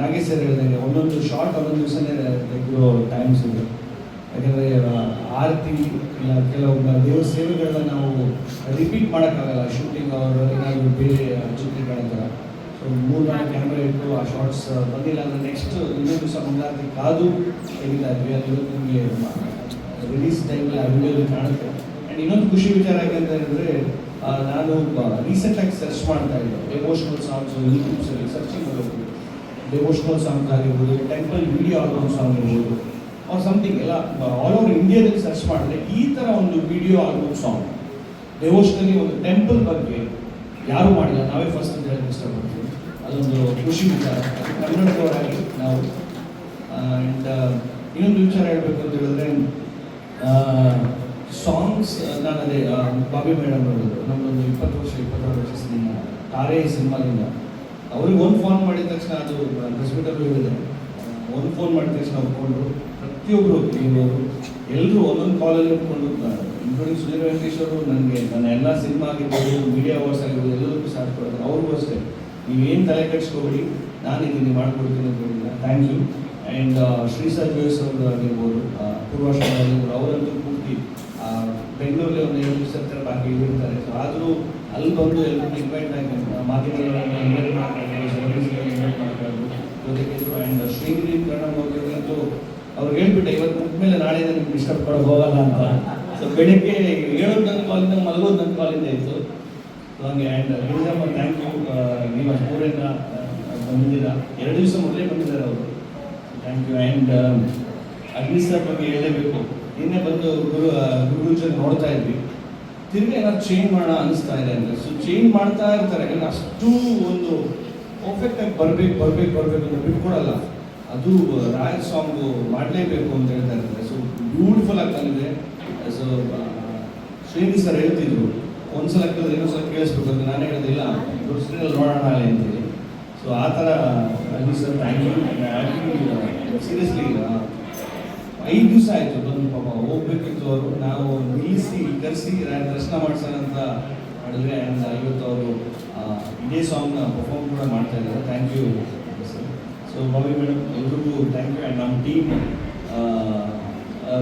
ನಾಗೇಶ್ ಸರ್ ಹೇಳಿದಂಗೆ ಒಂದೊಂದು ಶಾರ್ಟ್ ಒಂದೊಂದು ದಿವಸನೇ ತೆಗೆದಿರೋ ಟೈಮ್ಸ್ ಇದೆ. ಯಾಕಂದರೆ ಆರತಿ ಇಲ್ಲ ಕೆಲವೊಬ್ಬ ದೇವ್ರ ಸೇವೆಗಳನ್ನ ನಾವು ರಿಪೀಟ್ ಮಾಡೋಕ್ಕಾಗಲ್ಲ ಶೂಟಿಂಗ್ ಅವರು ಏನಾದರೂ ಬೇರೆ ಚಿತ್ರೀಕರಣ ಥರ. ಸೊ 3-4 ಕ್ಯಾಮ್ರಾ ಇಟ್ಟು ಆ ಶಾರ್ಟ್ಸ್ ಬಂದಿಲ್ಲ ಅಂದರೆ ನೆಕ್ಸ್ಟ್ ಇನ್ನೊಂದು ದಿವಸ ಮಂಗಳಾರತಿ ಕಾದು ತೆಗಿತಾ ಇದ್ವಿ. ಅದು ಇವತ್ತು ನಿಮಗೆ ರಿಲೀಸ್ ಟೈಮಲ್ಲಿ ಆ ವಿಡಿಯೋದಲ್ಲಿ ಕಾಣುತ್ತೆ. ಆ್ಯಂಡ್ ಇನ್ನೊಂದು ಖುಷಿ ವಿಚಾರ ಯಾಕೆಂತ ಹೇಳಿದ್ರೆ, ನಾನು ರೀಸೆಂಟಾಗಿ ಸರ್ಚ್ ಮಾಡ್ತಾ ಇದ್ದೆ ಡೆವೋಷನಲ್ ಸಾಂಗ್ಸು ಯೂಟ್ಯೂಬ್ಸಲ್ಲಿ ಸರ್ಚಿಂಗ್ ಮಾಡೋದು. ಡೆವೋಷನಲ್ ಸಾಂಗ್ಸ್ ಆಗಿರ್ಬೋದು, ಟೆಂಪಲ್ ವಿಡಿಯೋ ಆಲ್ಬಮ್ ಸಾಂಗ್ ಇರ್ಬೋದು, ಆರ್ ಸಮಥಿಂಗ್ ಎಲ್ಲ ಆಲ್ ಓವರ್ ಇಂಡಿಯಾದಲ್ಲಿ ಸರ್ಚ್ ಮಾಡಿದ್ರೆ ಈ ಥರ ಒಂದು ವಿಡಿಯೋ ಆಲ್ಬಮ್ ಸಾಂಗ್ ಡೆವೋಷನಲಿ ಒಂದು ಟೆಂಪಲ್ ಬಗ್ಗೆ ಯಾರೂ ಮಾಡಿಲ್ಲ. ನಾವೇ ಫಸ್ಟ್ ಅಂತ ಹೇಳಕ್ಕೆ ಇಷ್ಟಪಡ್ತೀವಿ. ಅದೊಂದು ಖುಷಿ ವಿಚಾರ ಕನ್ನಡದವರಾಗಿ ನಾವು. ಆ್ಯಂಡ್ ಇನ್ನೊಂದು ವಿಚಾರ ಹೇಳಬೇಕು ಅಂತ ಹೇಳಿದ್ರೆ, ಸಾಂಗ್ಸ್ ನಾನು ಅದೇ ಬಾಬಿ ಮೇಡಮ್ ಹೇಳಿದ್ರು, ನಮ್ಮದೊಂದು 22 ವರ್ಷ ಸಿನಿಮಾ ತಾರೆ ಸಿನಿಮಾದಿಂದ ಅವ್ರಿಗೆ ಒಂದು ಫೋನ್ ಮಾಡಿದ ತಕ್ಷಣ, ಅದು ಹಾಸ್ಪಿಟಲ್ಲು ಹೇಳಿದೆ, ಒಂದು ಫೋನ್ ಮಾಡಿದ ತಕ್ಷಣ ಒಪ್ಕೊಂಡ್ರು. ಪ್ರತಿಯೊಬ್ಬರು ಇವರು ಎಲ್ಲರೂ ಒಂದೊಂದು ಕಾಲಲ್ಲಿ ಒಪ್ಕೊಂಡು, ಇನ್ಕ್ಲೂಡಿಂಗ್ ಸುಧೀರ್ ವೆಂಕಟೇಶ್ ಅವರು ನನಗೆ ನನ್ನ ಎಲ್ಲ ಸಿನಿಮಾ ಆಗಿರ್ಬೋದು, ಮೀಡಿಯಾ ಅವಾರ್ಡ್ಸ್ ಆಗಿರ್ಬೋದು ಎಲ್ಲದಕ್ಕೂ ಸಾಥ್ ಕೊಡ್ತಾರೆ. ಅವ್ರಿಗೂ ಅಷ್ಟೇ, ನೀವೇನು ತಲೆ ಕೆಡಿಸ್ಕೊಬೇಡಿ, ನಾನಿದ್ದೀನಿ ಮಾಡ್ಕೊಡ್ತೀನಿ ಅಂತ ಹೇಳಿಲ್ಲ. Thank you. ಆ್ಯಂಡ್ ಶ್ರೀಸಾ ಜೋಯ್ಸ್ ಅವರು ಆಗಿರ್ಬೋದು, ಪೂರ್ವಾಶ್ರಮ ಆಗಿರ್ಬೋದು, ಅವರಂತೂ ಪೂರ್ತಿ ಬೆಂಗಳೂರಲ್ಲಿ ಒಂದು 7 ದಿವಸ ಥರ ಬಾಕಿ ಇರ್ತಾರೆ. ಸೊ ಆದರೂ ಅಲ್ಲಿ ಬಂದು ಎಲ್ಲರೂ ಇನ್ವೈಟ್ ಆಗಿ ಮಾಧ್ಯಮಗಳನ್ನು ಇನ್ವೈಟ್ ಮಾಡ್ತಾರೆ, ಇನ್ವೈಟ್ ಮಾಡ್ತಾರೆ ಜೊತೆಗೆ. ಆ್ಯಂಡ್ ಶ್ರೀಗಿರಿ ಪ್ರಣಮ್ ಅವರಿಗಂತೂ ಅವ್ರಿಗೆ ಹೇಳ್ಬಿಟ್ಟೆ, ಇವತ್ತು ಮುಗಿದ್ಮೇಲೆ ನಾಳೆ ನಿಮ್ಗೆ ಡಿಸ್ಟರ್ಬ್ ಕೊಡೋಕೆ ಹೋಗಲ್ಲ ಅಂತ. ಸೊ ಬೆಳಗ್ಗೆ ಹೇಳೋದು ನನ್ನ ಕಾಲಿಂದ, ಮಲಗೋದು ನನ್ನ ಕಾಲಿಂದ ಇತ್ತು. ಸೊ ಹಂಗೆ. ಆ್ಯಂಡ್ ಗಿರಿಜಮ್ಮ ಥ್ಯಾಂಕ್ ಯು, ನೀವು ಅಷ್ಟೂರಿಂದ ಬಂದಿದ್ದೀರಾ. 2 ದಿವಸ ಮೊದಲೇ ಬಂದಿದ್ದಾರೆ ಅವರು, ಥ್ಯಾಂಕ್ ಯು. ಆ್ಯಂಡ್ ಅಗ್ನಿ ಸರ್ ಬಗ್ಗೆ ಹೇಳಲೇಬೇಕು. ನಿನ್ನೆ ಬಂದು ಗುರುಜಿ ನೋಡ್ತಾ ಇದ್ವಿ, ತಿರ್ಗಿ ಏನಾದ್ರು ಚೇಂಜ್ ಮಾಡೋಣ ಅನಿಸ್ತಾ ಇದೆ ಅಂದರೆ. ಸೊ ಚೇಂಜ್ ಮಾಡ್ತಾ ಇರ್ತಾರೆ, ಯಾಕಂದರೆ ಅಷ್ಟು ಒಂದು ಪರ್ಫೆಕ್ಟಾಗಿ ಬರಬೇಕು ಅಂತ ಬಿಟ್ಕೊಡಲ್ಲ. ಅದು ರಾಯಲ್ ಸಾಂಗು ಮಾಡಲೇಬೇಕು ಅಂತ ಹೇಳ್ತಾ ಇರ್ತಾರೆ. ಸೊ ಬ್ಯೂಟಿಫುಲ್ ಆಗಿ ಬಂದಿದೆ. ಸೊ ಶ್ರೀನಿ ಸರ್ ಹೇಳ್ತಿದ್ರು, ಒಂದ್ಸಲ ಕೇಳಿದ್ರೆ ಇನ್ನೊಂದ್ಸಲ ಕೇಳಿಸ್ಬೇಕು ಅಂತ. ನಾನೇ ಹೇಳಿದಿಲ್ಲ, ಸ್ಕ್ರೀನಲ್ಲಿ ನೋಡೋಣ ಅಂತೇಳಿ. ಸೊ ಆ ಥರ ಅಗ್ನಿ ಸರ್ ಥ್ಯಾಂಕ್ ಯು. ಸೀರಿಯಸ್ಲಿ 5 ದಿವಸ ಆಯಿತು ಬಂದು, ಪಾಪ ಹೋಗ್ಬೇಕಿತ್ತು ಅವರು. ನಾವು ನಿಲ್ಲಿಸಿ ಕರೆಸಿ ದರ್ಶನ ಮಾಡ್ಸೋಣ ಅಂತ ಮಾಡಿದ್ರೆ. ಆ್ಯಂಡ್ ಇವತ್ತು ಅವರು ಇದೇ ಸಾಂಗ್ನ ಪರ್ಫಾರ್ಮ್ ಕೂಡ ಮಾಡ್ತಾ ಇದ್ದಾರೆ. Thank you sir. So Bobby madam ಎಲ್ರಿಗೂ ಥ್ಯಾಂಕ್ ಯು. ಆ್ಯಂಡ್ ನಮ್ಮ ಟೀಮ್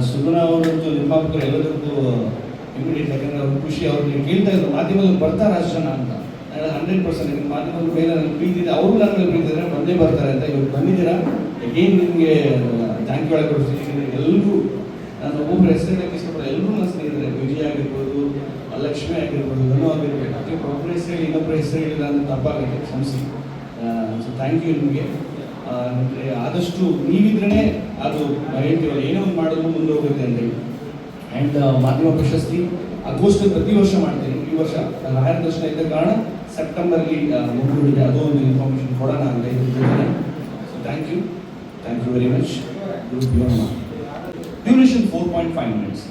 ಸುಗುಣ ಅವರಂತೂ ನಿರ್ಮಾಪಕರು ಎಲ್ಲದಕ್ಕೂ ಇಮಿಡಿಯೇಟ್, ಯಾಕಂದರೆ ಅವ್ರ ಖುಷಿ. ಅವ್ರಿಗೆ ಕೇಳ್ತಾ ಇದ್ರು ಮಾಧ್ಯಮದಲ್ಲಿ ಬರ್ತಾರೆ ಅಷ್ಟು ಜನ ಅಂತ. 100% ಮಾಧ್ಯಮದ ಮೇಲೆ ನನಗೆ ಪ್ರೀತಿ ಇದೆ, ಅವರು ನನ್ನ ಮೇಲೆ ಪ್ರೀತಿ ಇದ್ದಾರೆ, ಬಂದೇ ಬರ್ತಾರೆ ಅಂತ. ಇವತ್ತು ಬಂದಿದ್ದೀರಾ, ಏನು ನಿಮಗೆ ಥ್ಯಾಂಕ್ ಯು ಕೊಡ್ತೀನಿ. ಎಲ್ಲರೂ ನಾನು ಒಬ್ಬೊಬ್ಬರು ಹೆಸರು ಹೇಳಕ್ಕೆ ಇಷ್ಟಪಡೋ ಎಲ್ಲರೂ ನನ್ನ ಸ್ನೇಹಿತರೆ. ವಿಜಯ್ ಆಗಿರ್ಬೋದು, ಲಕ್ಷ್ಮಿ ಆಗಿರ್ಬೋದು, ಧನು ಆಗಿರ್ಬೋದು. ಪ್ರತಿಯೊಬ್ಬರು ಒಬ್ಬರ ಹೆಸರು ಹೇಳಿ ಇನ್ನೊಬ್ಬರ ಹೆಸರು ಹೇಳಿಲ್ಲ ಅಂದರೆ ತಪ್ಪಾಗುತ್ತೆ, ಕ್ಷಮಿಸಿ. ಸೊ ಥ್ಯಾಂಕ್ ಯು ನಿಮಗೆ. ಆದಷ್ಟು ನೀವಿದ್ರೇ ಅದು ಹೇಳ್ತೀವಲ್ಲ, ಏನೋ ಒಂದು ಮಾಡೋದು ಮುಂದೆ ಹೋಗುತ್ತೆ ಅಂತೇಳಿ. ಆ್ಯಂಡ್ ಮಾಧ್ಯಮ ಪ್ರಶಸ್ತಿ ಆಗೋಸ್ಟ್ ಪ್ರತಿ ವರ್ಷ ಮಾಡ್ತೀನಿ. ಈ ವರ್ಷ ರಾಯರ ದರ್ಶನ ಇದ್ದ ಕಾರಣ ಸೆಪ್ಟೆಂಬರ್ಲಿ ಮುಂದೂಡಿದೆ. ಅದು ಒಂದು ಇನ್ಫಾರ್ಮೇಷನ್ ಕೊಡೋಣ ಅಂತ ಇದ್ದೀನಿ. So thank you very much. Duration 4.5 minutes.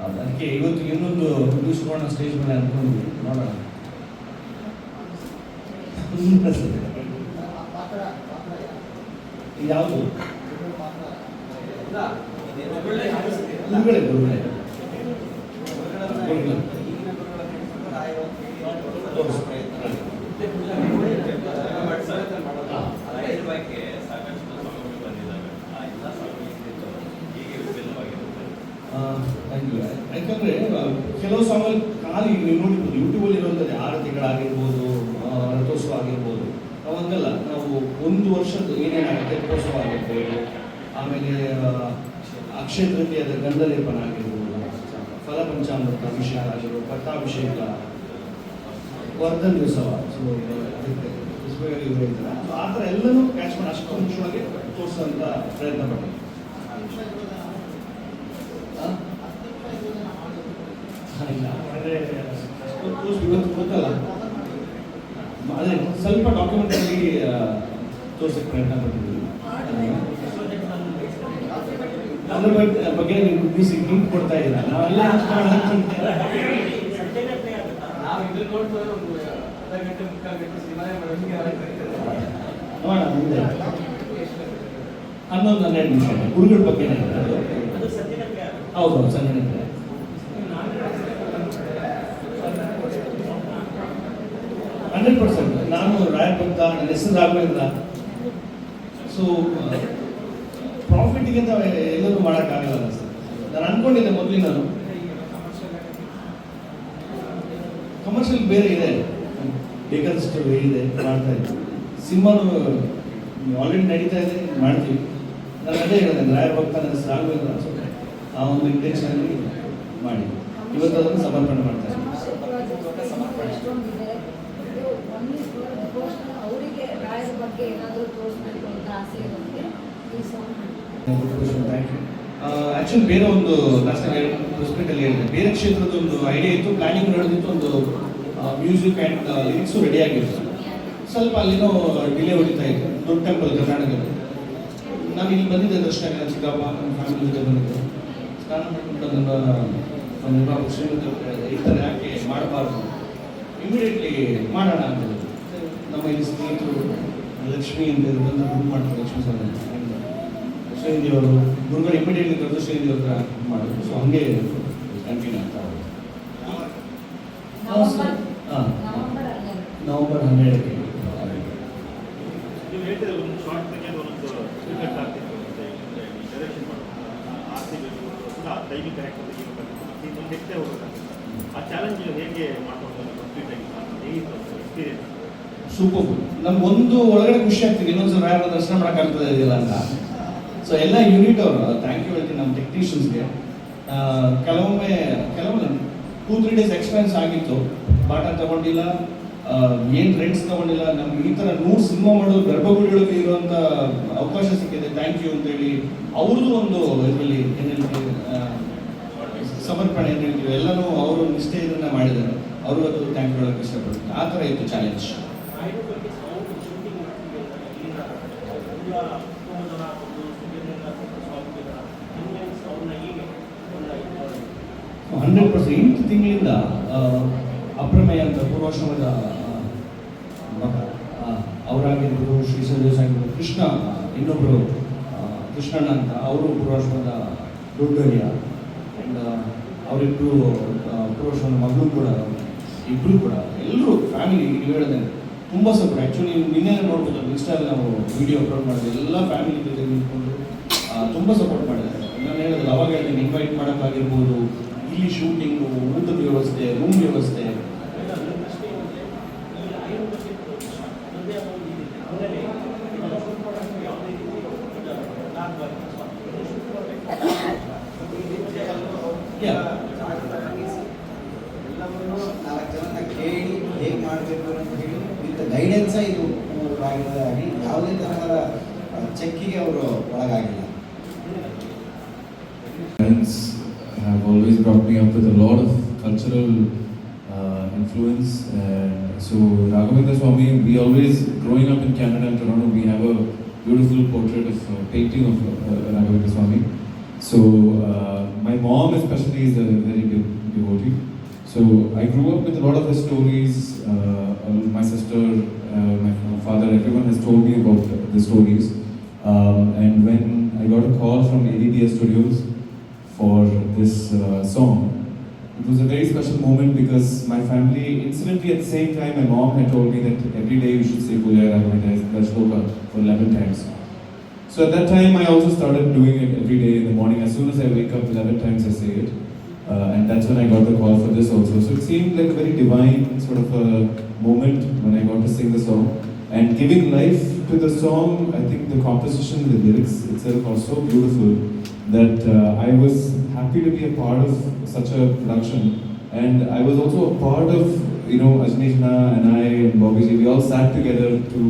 ಅದಕ್ಕೆ ಇವತ್ತು ಇನ್ನೊಂದು ಪ್ರೊಡ್ಯೂಸ್ ಮಾಡೋಣ ಸ್ಟೇಜ್ ಮೇಲೆ ಅಂದ್ಕೊಂಡ್ವಿ, ನೋಡೋಣ. ಯಾವುದು ಗುರುಗಳೇ ಯಾಕಂದರೆ ಕೆಲವು ಸಾಂಗಲ್ಲಿ ಖಾಲಿ ನೀವು ನೋಡಿರ್ಬೋದು, ಯೂಟ್ಯೂಬಲ್ಲಿ ಇರುವಂಥದ್ದು ಆರತಿಗಳಾಗಿರ್ಬೋದು, ರಥೋತ್ಸವ ಆಗಿರ್ಬೋದು. ಅವಂಗಲ್ಲ, ನಾವು 1 ವರ್ಷದ ಏನೇನಾಗುತ್ತೆ ರಥೋತ್ಸವ ಆಗಿರ್ಬೋದು, ಆಮೇಲೆ ಅಕ್ಷಯ ತೃತೀಯದ ಗಂಧಲೇಪನ ಆಗಿರ್ಬೋದು, ಫಲಪಂಚಾಮೃತ ಅಭಿಷೇಕ ಆಗಿರ್ಬೋದು, ಪಟ್ಟಾಭಿಷೇಕ, ವರ್ಧನ್ ಉತ್ಸವ. ಸೊ ಅದಕ್ಕೆ ಇವರು ಹೇಳ್ತಾರೆ. ಸೊ ಆ ಥರ ಎಲ್ಲನೂ ಕ್ಯಾಚ್ ಮಾಡಿ ಅಷ್ಟು ಅಂಶವಾಗಿ ತೋರಿಸೋಂಥ ಪ್ರಯತ್ನ ಪಡ್ತೀವಿ. ಇಲ್ಲ ಅಂದರೆ ಇವತ್ತು ಗೊತ್ತಲ್ಲ, ಅದೇ ಸ್ವಲ್ಪ ಡಾಕ್ಯುಮೆಂಟಲ್ಲಿ ತೋರಿಸೋಕ್ಕೆ ಪ್ರಯತ್ನ ಪಟ್ಟಿದ್ದೀವಿ. ಅದ್ರ ಬಗ್ಗೆ ನೀವು ಹಿಂಟ್ ಕೊಡ್ತಾ ಇದ್ದೀರಾ. ನಾವೆಲ್ಲ ನೋಡೋಣ ಮುಂದೆ 11-12 ನಿಮಿಷ ಗುರುಗಳ ಬಗ್ಗೆ ಹೌದು ಸಂಜೆ 100%. ನಾನು ರಾಯರ್ ಭಕ್ತ, ನನ್ನ ಹೆಸರು ರಾಘವೇಂದ್ರ. ಸೊ ಪ್ರಾಫಿಟ್ಗೆ ಅಂತ ಎಲ್ಲರೂ ಮಾಡೋಕ್ಕಾಗಲ್ಲ ಸರ್. ನಾನು ಅಂದ್ಕೊಂಡಿದ್ದೆ ಮೊದಲಿನ ಕಮರ್ಷಿಯಲ್ ಬೇರೆ ಇದೆ, ಬೇಕಾದಷ್ಟು ಇದೆ, ಮಾಡ್ತಾ ಇದ್ದೆ. ಸಿನಿಮಾನು ಆಲ್ರೆಡಿ ನಡೀತಾ ಇದೆ, ಮಾಡ್ತೀವಿ. ನಾನು ಅದೇ ಹೇಳಿದೆ, ರಾಯರ್ ಭಕ್ತ ನನ್ನ ಹೆಸರು ರಾಘವೇಂದ್ರ. ಸೊ ಆ ಒಂದು ಇಂಟೆನ್ಷನಲ್ಲಿ ಮಾಡಿ ಇವತ್ತು ಅದನ್ನು ಸಮರ್ಪಣೆ ಮಾಡ್ತಾ ಇದ್ದೀನಿ. ಅವರಿಗೆ ರಾಯರ ಬಗ್ಗೆ ಏನಾದರೂ ತೋರಿಸ್ಬೇಕು ಅಂತ ಆಸೆ ಇರುತ್ತೆ ಈ ಸಾಂಗ್. Thank you. ಆ್ಯಕ್ಚುಲಿ ಬೇರೆ ಒಂದು ಹಾಸ್ಪಿಟಲ್ ಹೇಳಿದೆ, ಬೇರೆ ಕ್ಷೇತ್ರದ ಒಂದು ಐಡಿಯಾ ಇತ್ತು, ಪ್ಲಾನಿಂಗ್ ನಡೆದಿತ್ತು, ಒಂದು ಮ್ಯೂಸಿಕ್ ಆ್ಯಂಡ್ ಲಿರಿಕ್ಸು ರೆಡಿ ಆಗಿತ್ತು. ಸ್ವಲ್ಪ ಅಲ್ಲಿನೋ ಡಿಲೇ ಹೊಡಿತಾ ಇತ್ತು. ದೊಡ್ಡ ಟೆಂಪಲ್ ಕರ್ನಾಟಕದಲ್ಲಿ ನಾನು ಇಲ್ಲಿ ಬಂದಿದ್ದೆ ದರ್ಶನ, ಚಿಕ್ಕಪ್ಪ ನಮ್ಮ ಫ್ಯಾಮಿಲಿ ಜೊತೆ ಬಂದಿದ್ದೆ. ಸ್ನಾನ ಮಾಡಿಕೊಂಡು ನಮ್ಮ ನಿರ್ಮಾಣ ಈ ಥರ ಯಾಕೆ ಮಾಡಬಾರ್ದು, ಇಮಿಡಿಯೇಟ್ಲಿ ಮಾಡೋಣ ಅಂತ ನಮ್ಮ ಇಲ್ಲಿ ಸ್ನೇಹಿತರು ಲಕ್ಷ್ಮಿ ಅಂತ ಬಂದು ಬುಕ್ ಮಾಡ್ತಾರೆ, ಲಕ್ಷ್ಮೀ ಸರ್ ಶ್ರೀನಿಧಿ ಅವರು ಗುರುಗಳು ಇಮಿಡಿಯೇಟ್ಲಿ ಕರೆದು ಶ್ರೀನಿಧಿ ಅವ್ರ ಮಾಡಿದ್ರು. ಸೊ ಹಂಗೆ ಕಂಟಿನ್ಯೂ ಆಗ್ತಾ ನವೆಂಬರ್ 12ಕ್ಕೆ. ನೀವು ಹೇಳ್ತಿದ್ರೆ ಒಂದು ಶಾರ್ಟ್ ತೆಗೆದು ಒಂದೊಂದು ಕ್ರಿಕೆಟ್ ಆಗ್ತಿತ್ತು ಅಂತ ಡೈರೆಕ್ಷನ್ ಮಾಡೋದು ಆರ್ಸಿ ಟೈಮಿಂಗ್ ಕರೆಕ್ಟ್ ತೆಗಿಬೇಕಾಗುತ್ತೆ, ನೆಕ್ಸ್ಟೇ ಹೋಗಬೇಕಾಗುತ್ತೆ. ಆ ಚಾಲೆಂಜ್ ಹೇಗೆ ಮಾಡ್ಕೊಂಡು ಕಂಪ್ಲೀಟ್ ಆಗಿ ಹೇಗಿತ್ತು ಎಕ್ಸ್ಪೀರಿಯನ್ಸ್? ಸೂಪರ್. ನಮ್ಗೆ ಒಂದು ಒಳಗಡೆ ಖುಷಿ ಆಗ್ತಿದೆ, ಇನ್ನೊಂದ್ಸಲ ರಾಯರ ದರ್ಶನ ಮಾಡೋಕ್ಕಾಗ್ತದೆ ಇದೆಯಲ್ಲ ಅಂತ. ಸೊ ಎಲ್ಲ ಯೂನಿಟ್ ಅವರು ಥ್ಯಾಂಕ್ ಯು ಹೇಳ್ತೀನಿ ನಮ್ಮ ಟೆಕ್ನಿಷಿಯನ್ಸ್ಗೆ. ಕೆಲವೊಮ್ಮೆ 2-3 ಡೇಸ್ ಎಕ್ಸ್ಪೆನ್ಸ್ ಆಗಿತ್ತು, ಬಾಟ ತಗೊಂಡಿಲ್ಲ, ಏನು ರೆಂಟ್ಸ್ ತಗೊಂಡಿಲ್ಲ. ನಮ್ಗೆ ಈ ಥರ 100 ಸಿನಿಮಾ ಮಾಡೋದು ಗರ್ಭಗುಡಿಯೊಳಗೆ ಇರುವಂಥ ಅವಕಾಶ ಸಿಕ್ಕಿದೆ, ಥ್ಯಾಂಕ್ ಯು ಅಂತೇಳಿ. ಅವ್ರದ್ದು ಒಂದು ಇದರಲ್ಲಿ ಏನು ಹೇಳ್ತೀವಿ ಸಮರ್ಪಣೆ ಏನು ಹೇಳ್ತೀವಿ, ಎಲ್ಲನೂ ಅವರು ನಿಷ್ಠೆ ಇದನ್ನ ಮಾಡಿದ್ದಾರೆ. ಅವ್ರಿಗೂ ಅದು ಥ್ಯಾಂಕ್ ಯು ಹೇಳೋಕ್ಕೆ ಇಷ್ಟಪಡ್ತೀನಿ. ಆ ಥರ ಇತ್ತು ಚಾಲೆಂಜ್. 100%. 8 ತಿಂಗಳಿಂದ ಅಪ್ರಮೇಯ ಅಂತ ಪೂರ್ವಾಶ್ರಮದ ಮಗ ಅವರಾಗಿರ್ಬೋದು, ಶ್ರೀ ಸಂದೇಶ್ ಆಗಿರ್ಬೋದು, ಕೃಷ್ಣ ಇನ್ನೊಬ್ಬರು ಕೃಷ್ಣಣ್ಣ ಅಂತ ಅವರು ಪೂರ್ವಾಶ್ರಮದ ದೊಡ್ಡಯ್ಯ. ಆ್ಯಂಡ್ ಅವರಿಬ್ಬರು ಪೂರ್ವಾಶ್ರಮದ ಮಗಳು ಕೂಡ, ಇಬ್ಬರು ಕೂಡ ಎಲ್ಲರೂ ಫ್ಯಾಮಿಲಿ ಹೇಳಿದೆ ತುಂಬ ಸಪೋರ್ಟ್. ಆ್ಯಕ್ಚುಲಿ ನಿನ್ನೆ ನೋಡ್ಬೋದು ಇನ್ಸ್ಟಾಲ್ ನಾವು ವಿಡಿಯೋ ಅಪ್ಲೋಡ್ ಮಾಡಿದ್ವಿ, ಎಲ್ಲ ಫ್ಯಾಮಿಲಿ ಜೊತೆ ನಿಂತ್ಕೊಂಡು ತುಂಬ ಸಪೋರ್ಟ್ ಮಾಡಿದ್ದಾರೆ. ನಾನು ಹೇಳಿದ್ರೆ ಅವಾಗ ಹೇಳ್ತೀನಿ, ಇನ್ವೈಟ್ ಮಾಡೋಕ್ಕಾಗಿರ್ಬೋದು, ಇಲ್ಲಿ ಶೂಟಿಂಗು, ಊಟದ ವ್ಯವಸ್ಥೆ, ರೂಮ್ ವ್ಯವಸ್ಥೆ ಎಲ್ಲವನ್ನೂ 4 ಜನನ ಕೇಳಿ ಹೇಗೆ ಮಾಡಬೇಕು ಅಂತ ಹೇಳಿ ವಿತ್ ಗೈಡೆನ್ಸ ಇದು ಆಗಿರೋದಾಗಿ ಯಾವುದೇ ತರಹದ ಚೆಕ್ಕಿಗೆ ಅವರು ಒಳಗಾಗಿಲ್ಲ. Parents have always brought me up with a lot of cultural influence. So Raghavendra Swami, we always, growing up in Canada and Toronto, we have a beautiful portrait of painting of Raghavendra Swami. So my mom especially is a very big devotee. So I grew up with a lot of the stories. My sister, my father, everyone has told me about the stories. And when I got a call from ADBS Studios for this song, it was a very special moment because my family, incidentally at the same time, my mom had told me that every day we should say Pujaya Raghavendra Shloka for 11 times. So at that time, I also started doing it every day in the morning. As soon as I wake up, 11 times I say it. And that's when I got the call for this also. So it seemed like a very divine sort of a moment when I got to sing the song. And giving life to the song, I think the composition, the lyrics itself are so beautiful that I was happy to be a part of such a production. And I was also a part of, Ajneshna and I and Bobby Ji, we all sat together to,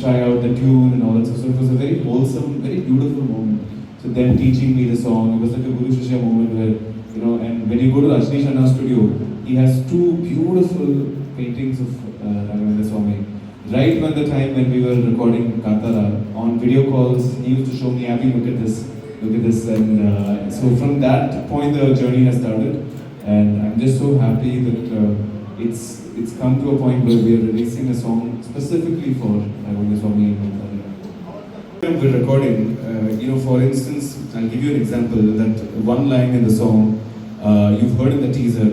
try out the tune and all that. So it was a very wholesome, very beautiful moment. So them teaching me the song, it was like a Guru Shishya moment where, and when you go to Ajneshna's studio, he has 2 beautiful paintings of Raghavendra Swami. Right when the time when we were recording Kantara, on video calls, he used to show me, Abhi, look at this. And so from that point, the journey has started. And I'm just so happy that it's come to a point where we are releasing a song specifically for Raghavendra Swami. We're recording, you know, for instance, I'll give you an example. That one line in the song, you've heard in the teaser.